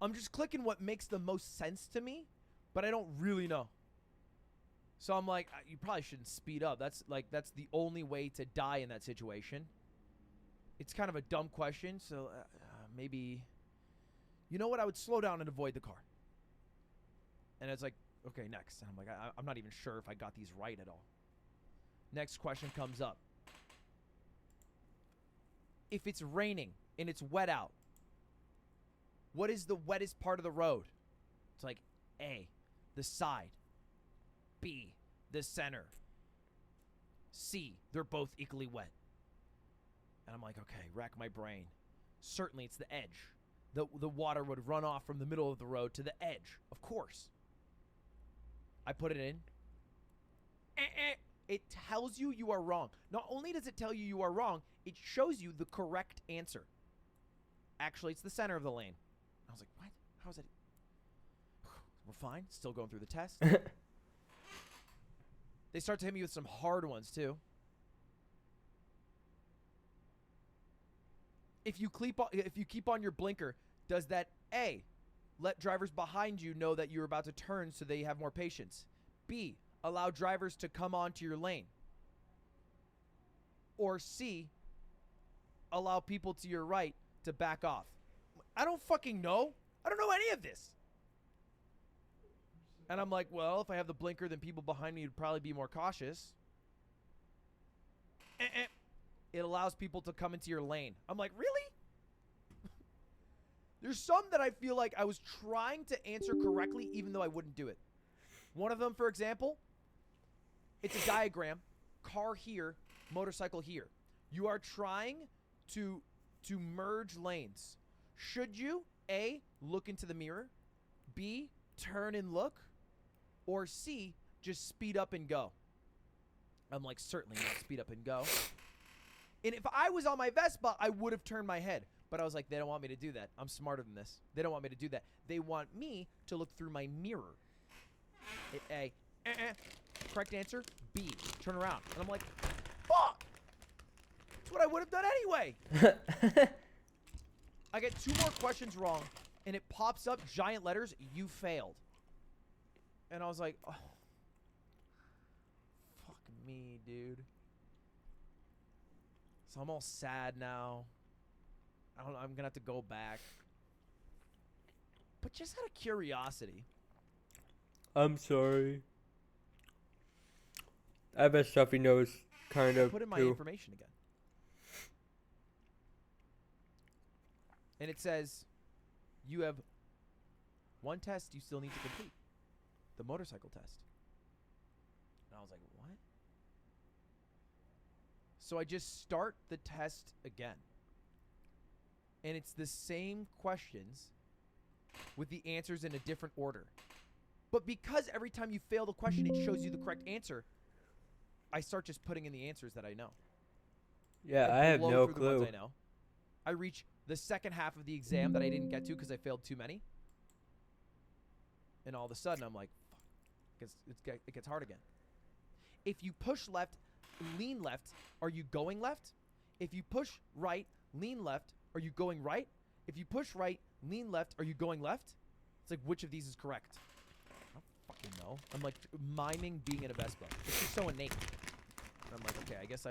I'm just clicking what makes the most sense to me, but I don't really know. So I'm like, you probably shouldn't speed up. That's the only way to die in that situation. It's kind of a dumb question, so maybe, you know what? I would slow down and avoid the car. And it's like, okay, next. And I'm like, I'm not even sure if I got these right at all. Next question comes up. If it's raining and it's wet out, what is the wettest part of the road? It's like A, the side. B, the center. C, they're both equally wet. And I'm like, okay, rack my brain. Certainly it's the edge. The water would run off from the middle of the road to the edge, of course. I put it in. It tells you you are wrong. Not only does it tell you you are wrong, it shows you the correct answer. Actually, it's the center of the lane. I was like, what? How is that? We're fine. Still going through the test. They start to hit me with some hard ones, too. If you keep on your blinker, does that A, let drivers behind you know that you're about to turn so they have more patience? B, allow drivers to come onto your lane? Or C, allow people to your right to back off? I don't fucking know. I don't know any of this. And I'm like, well, if I have the blinker, then people behind me would probably be more cautious. It allows people to come into your lane. I'm like, really? There's some that I feel like I was trying to answer correctly even though I wouldn't do it. One of them, for example, it's a diagram. Car here, motorcycle here. You are trying to merge lanes. Should you, A, look into the mirror, B, turn and look, or C, just speed up and go? I'm like, certainly not speed up and go. And if I was on my Vespa, I would have turned my head. But I was like, they don't want me to do that. I'm smarter than this. They don't want me to do that. They want me to look through my mirror. A. Correct answer. B. Turn around. And I'm like, fuck! That's what I would have done anyway. I get 2 more questions wrong, and it pops up giant letters, you failed. And I was like, oh. Fuck me, dude. So I'm all sad now. I'm gonna have to go back. But just out of curiosity. I'm sorry. I bet Stuffy knows kind of Put in my too. information again. And it says, you have 1 test you still need to complete. The motorcycle test. And I was like, what? So I just start the test again. And it's the same questions with the answers in a different order. But because every time you fail the question, it shows you the correct answer, I start just putting in the answers that I know. Yeah, I have blow no through the clue. ones I know. I reach the second half of the exam that I didn't get to because I failed too many. And all of a sudden, I'm like, fuck, it gets hard again. If you push left, lean left, are you going left? If you push right, lean left, are you going right? If you push right, lean left, are you going left? It's like, which of these is correct? I don't fucking know. I'm like miming being in a Vespa. It's just so innate. And I'm like, okay, I guess,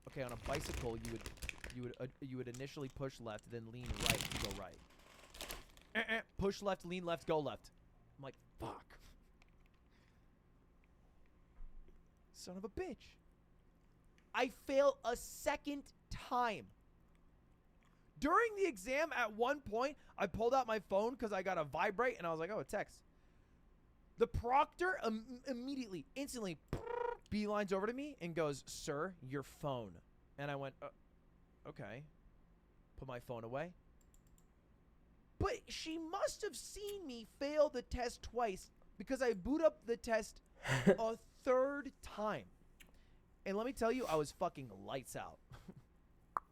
okay, on a bicycle, you would initially push left, then lean right to go right. Push left, lean left, go left. I'm like, fuck. Son of a bitch. I fail a second time. During the exam, at one point, I pulled out my phone because I got a vibrate, and I was like, oh, a text. The proctor immediately, instantly, beelines over to me and goes, sir, your phone. And I went, okay. Put my phone away. But she must have seen me fail the test twice because I boot up the test a 3rd time. And let me tell you, I was fucking lights out.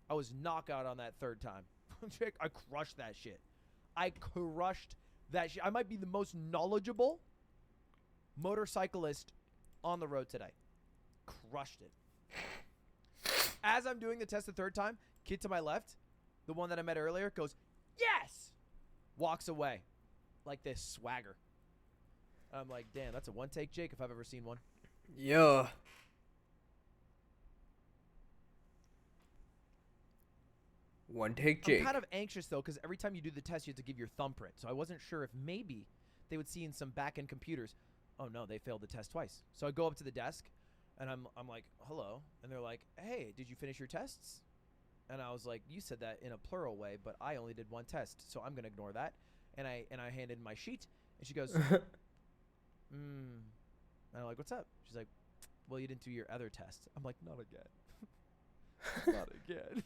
I was knockout on that 3rd time. I crushed that shit. I crushed that shit. I might be the most knowledgeable motorcyclist on the road today. Crushed it. As I'm doing the test the 3rd time, kid to my left, the one that I met earlier, goes, yes! Walks away. Like this swagger. I'm like, damn, that's a 1-take Jake if I've ever seen one. Yeah. One take Jake. I'm kind of anxious, though, because every time you do the test, you have to give your thumbprint. So I wasn't sure if maybe they would see in some back-end computers, oh, no, they failed the test twice. So I go up to the desk, and I'm like, hello. And they're like, hey, did you finish your tests? And I was like, you said that in a plural way, but I only did 1 test, so I'm going to ignore that. And I handed my sheet, and she goes, And I'm like, what's up? She's like, well, you didn't do your other test. I'm like, not again. Not again.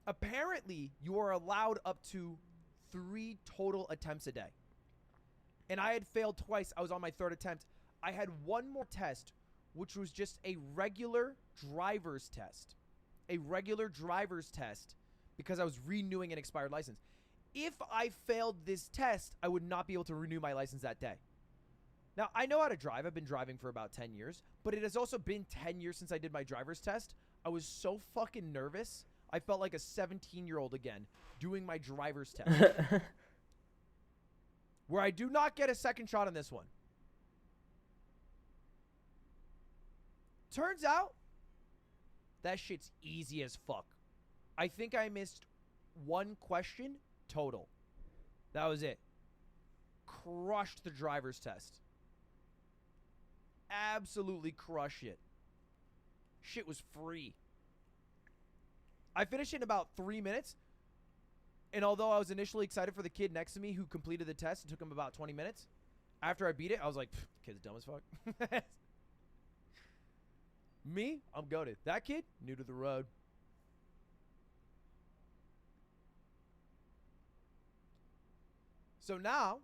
Apparently, you are allowed up to 3 total attempts a day. And I had failed twice. I was on my 3rd attempt. I had 1 more test, which was just a regular driver's test. A regular driver's test because I was renewing an expired license. If I failed this test, I would not be able to renew my license that day. Now, I know how to drive. I've been driving for about 10 years. But it has also been 10 years since I did my driver's test. I was so fucking nervous. I felt like a 17-year-old again doing my driver's test. Where I do not get a second shot on this one. Turns out, that shit's easy as fuck. I think I missed 1 question total. That was it. Crushed the driver's test. Absolutely crushed it. Shit was free. I finished it in about 3 minutes. And although I was initially excited for the kid next to me who completed the test, it took him about 20 minutes. After I beat it, I was like, kid's dumb as fuck. Me, I'm goated. That kid, new to the road. So now,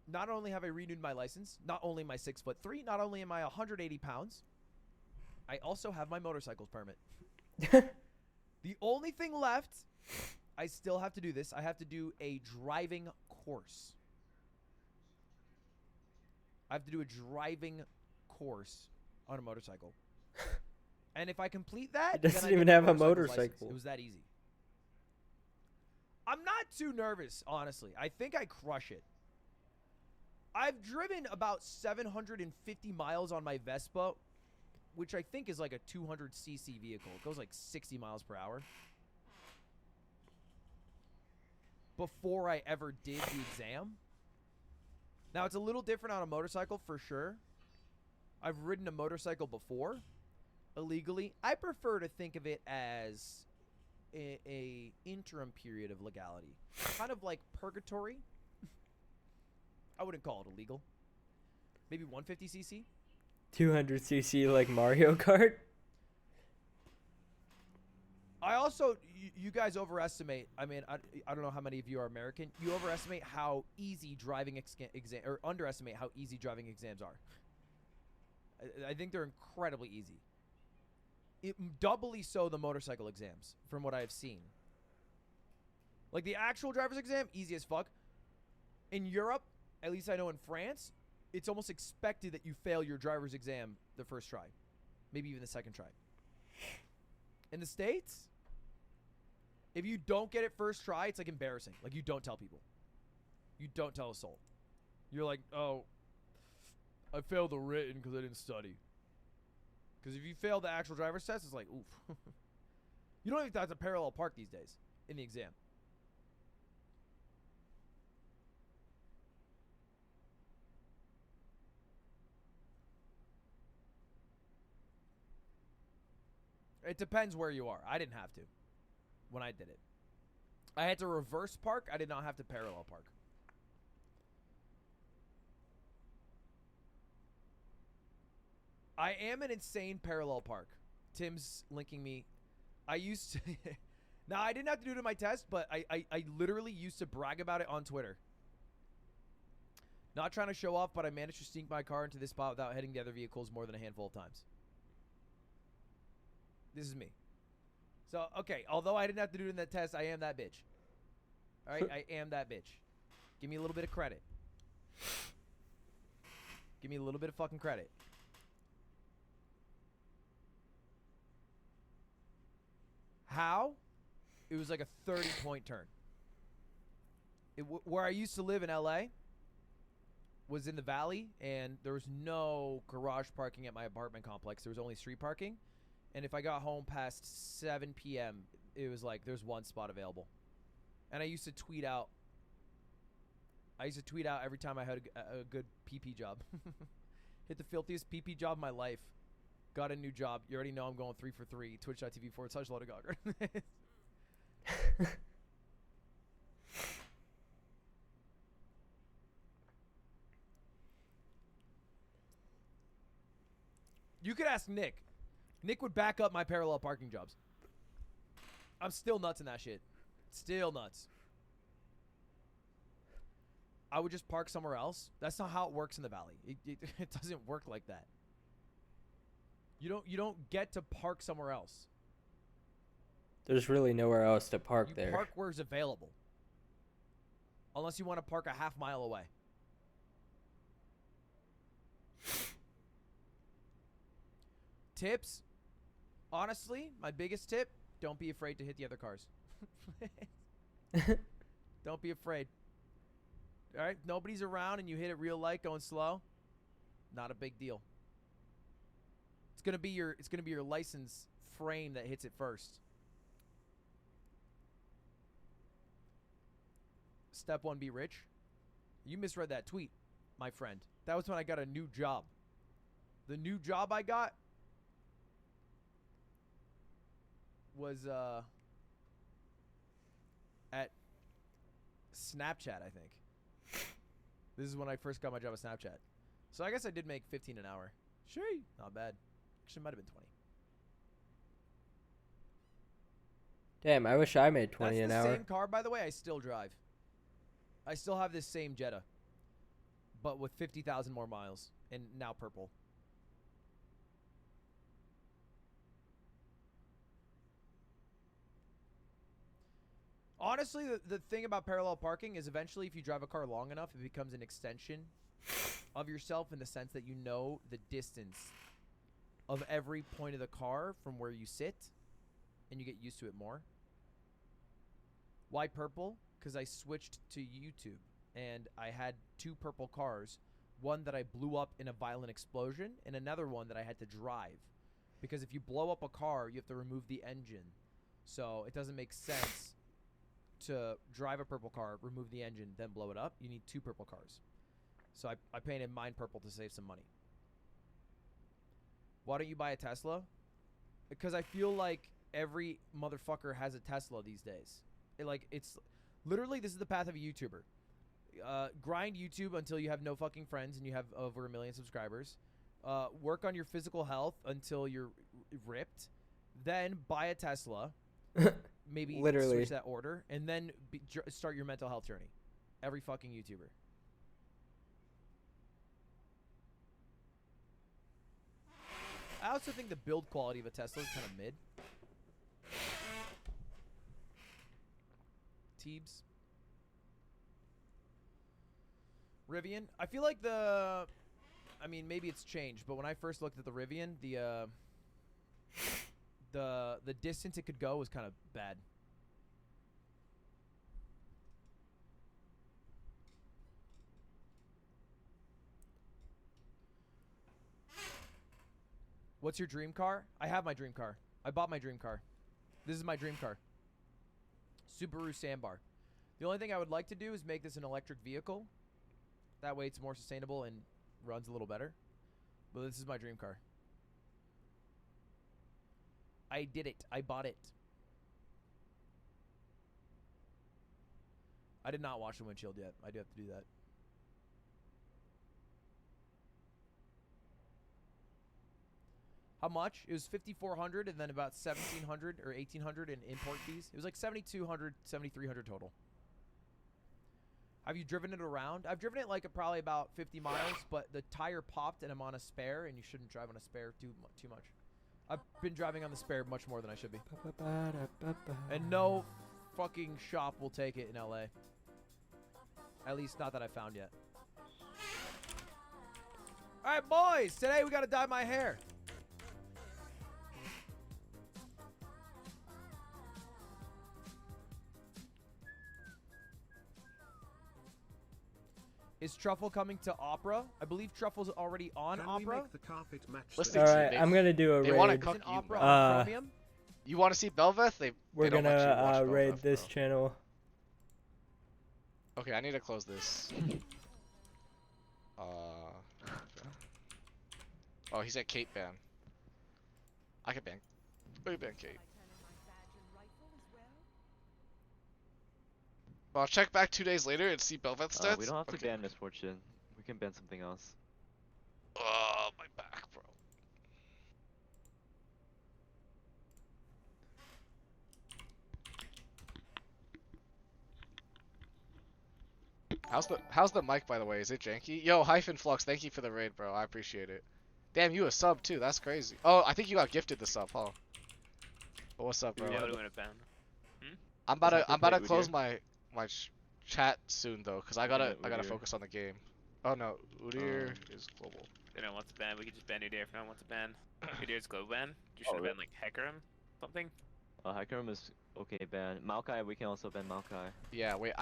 not only have I renewed my license, not only am I 6'3", not only am I 180 pounds, I also have my motorcycles permit. The only thing left, I still have to do this. I have to do a driving course. I have to do a driving course on a motorcycle. And if I complete that, It doesn't then I even get have my a motorcycle's license. motorcycle. It was that easy. I'm not too nervous, honestly. I think I crush it. I've driven about 750 miles on my Vespa, which I think is like a 200cc vehicle. It goes like 60 miles per hour. Before I ever did the exam. Now, it's a little different on a motorcycle for sure. I've ridden a motorcycle before, illegally. I prefer to think of it as a interim period of legality. Kind of like purgatory. I wouldn't call it illegal. Maybe 150cc? 200cc like Mario Kart? I also, you guys overestimate, I mean, I don't know how many of you are American. You overestimate how easy driving exam, or underestimate how easy driving exams are. I think they're incredibly easy. Doubly so the motorcycle exams, from what I have seen. Like the actual driver's exam, easy as fuck. In Europe, at least I know in France, it's almost expected that you fail your driver's exam the first try. Maybe even the second try. In the States, if you don't get it first try, it's like embarrassing. Like you don't tell people. You don't tell a soul. You're like, oh, I failed the written because I didn't study. Because if you fail the actual driver's test, it's like, oof. You don't even have to parallel park these days in the exam. It depends where you are. I didn't have to when I did it. I had to reverse park. I did not have to parallel park. I am an insane parallel park. Tim's linking me. I used to... Now, I didn't have to do it in my test, but I literally used to brag about it on Twitter. Not trying to show off, but I managed to sneak my car into this spot without hitting the other vehicles more than a handful of times. This is me. So, okay, although I didn't have to do it in that test, I am that bitch. All right, I am that bitch. Give me a little bit of credit. Give me a little bit of fucking credit. How? It was like a 30-point turn. Where I used to live in LA was in the valley, and there was no garage parking at my apartment complex. There was only street parking. And if I got home past 7 p.m., it was like there's one spot available. And I used to tweet out. Every time I had a good PP job. Hit the filthiest PP job of my life. Got a new job. You already know I'm going 3 for 3. Twitch.tv/Loaded You could ask Nick. Nick would back up my parallel parking jobs. I'm still nuts in that shit. Still nuts. I would just park somewhere else. That's not how it works in the valley. It doesn't work like that. You don't get to park somewhere else. There's really nowhere else to park You there. park where it's available. Unless you want to park a half mile away. Tips. Honestly, my biggest tip, don't be afraid to hit the other cars. Don't be afraid. All right? Nobody's around and you hit it real light going slow. Not a big deal. It's going to be your license frame that hits it first. Step 1, be rich. You misread that tweet, my friend. That was when I got a new job. The new job I got was at Snapchat, I think. This is when I first got my job at Snapchat. So I guess I did make 15 an hour. Sure. Not bad. Actually, it might have been 20. Damn, I wish I made 20 an That's the hour. same car, by the way, I still drive. I still have this same Jetta. But with 50,000 more miles. And now purple. Honestly, the thing about parallel parking is eventually if you drive a car long enough, it becomes an extension of yourself in the sense that you know the distance of every point of the car from where you sit, and you get used to it more. Why purple? Because I switched to YouTube, and I had 2 purple cars, one that I blew up in a violent explosion, and another one that I had to drive. Because if you blow up a car, you have to remove the engine. So it doesn't make sense to drive a purple car, remove the engine, then blow it up. You need 2 purple cars. So I painted mine purple to save some money. Why don't you buy a Tesla? Because I feel like every motherfucker has a Tesla these days. It's literally, this is the path of a YouTuber. Grind YouTube until you have no fucking friends and you have over 1 million subscribers. Work on your physical health until you're ripped. Then buy a Tesla. Maybe Literally. switch that order. And then start your mental health journey. Every fucking YouTuber. I also think the build quality of a Tesla is kind of mid. Teebs. Rivian. I feel like I mean, maybe it's changed, but when I first looked at the Rivian, the distance it could go was kind of bad. What's your dream car? I have my dream car. I bought my dream car. This is my dream car. Subaru Sandbar. The only thing I would like to do is make this an electric vehicle. That way it's more sustainable and runs a little better. But this is my dream car. I did it. I bought it. I did not wash the windshield yet. I do have to do that. How much? It was $5,400 and then about $1,700 or $1,800 in import fees. It was like $7,200, $7,300 total. Have you driven it around? I've driven it like probably about 50 miles, but the tire popped and I'm on a spare, and you shouldn't drive on a spare too much. I've been driving on the spare much more than I should be. And no fucking shop will take it in LA. At least not that I found yet. All right, boys. Today we got to dye my hair. Is Truffle coming to Opera? I believe Truffle's already on Opera. All right, I'm gonna do a raid. They want to cook you. Chromium? You want to see Belveth? We're they don't let you gonna watch raid Belveth, this bro. channel. Okay, I need to close this. Oh, he said Kate ban. I can ban. We can ban Kate. Well, I'll check back 2 days later and see Belveth's stats. We don't have to ban Misfortune. We can ban something else. Oh, my back, bro. How's the mic, by the way? Is it janky? Yo, Hyphen Flux, thank you for the raid, bro. I appreciate it. Damn, you a sub too. That's crazy. Oh, I think you got gifted the sub, huh? But what's up, bro? Yeah, what do you want to ban? I'm about to close my chat soon though, cause I gotta focus on the game. Oh no, Udyr is global. They don't want to ban. We could just ban Udyr if no one wants to ban. Udyr's global ban. You should have banned like Hecarim, something. Hecarim is okay ban. Maokai, we can also ban Maokai. Yeah, wait.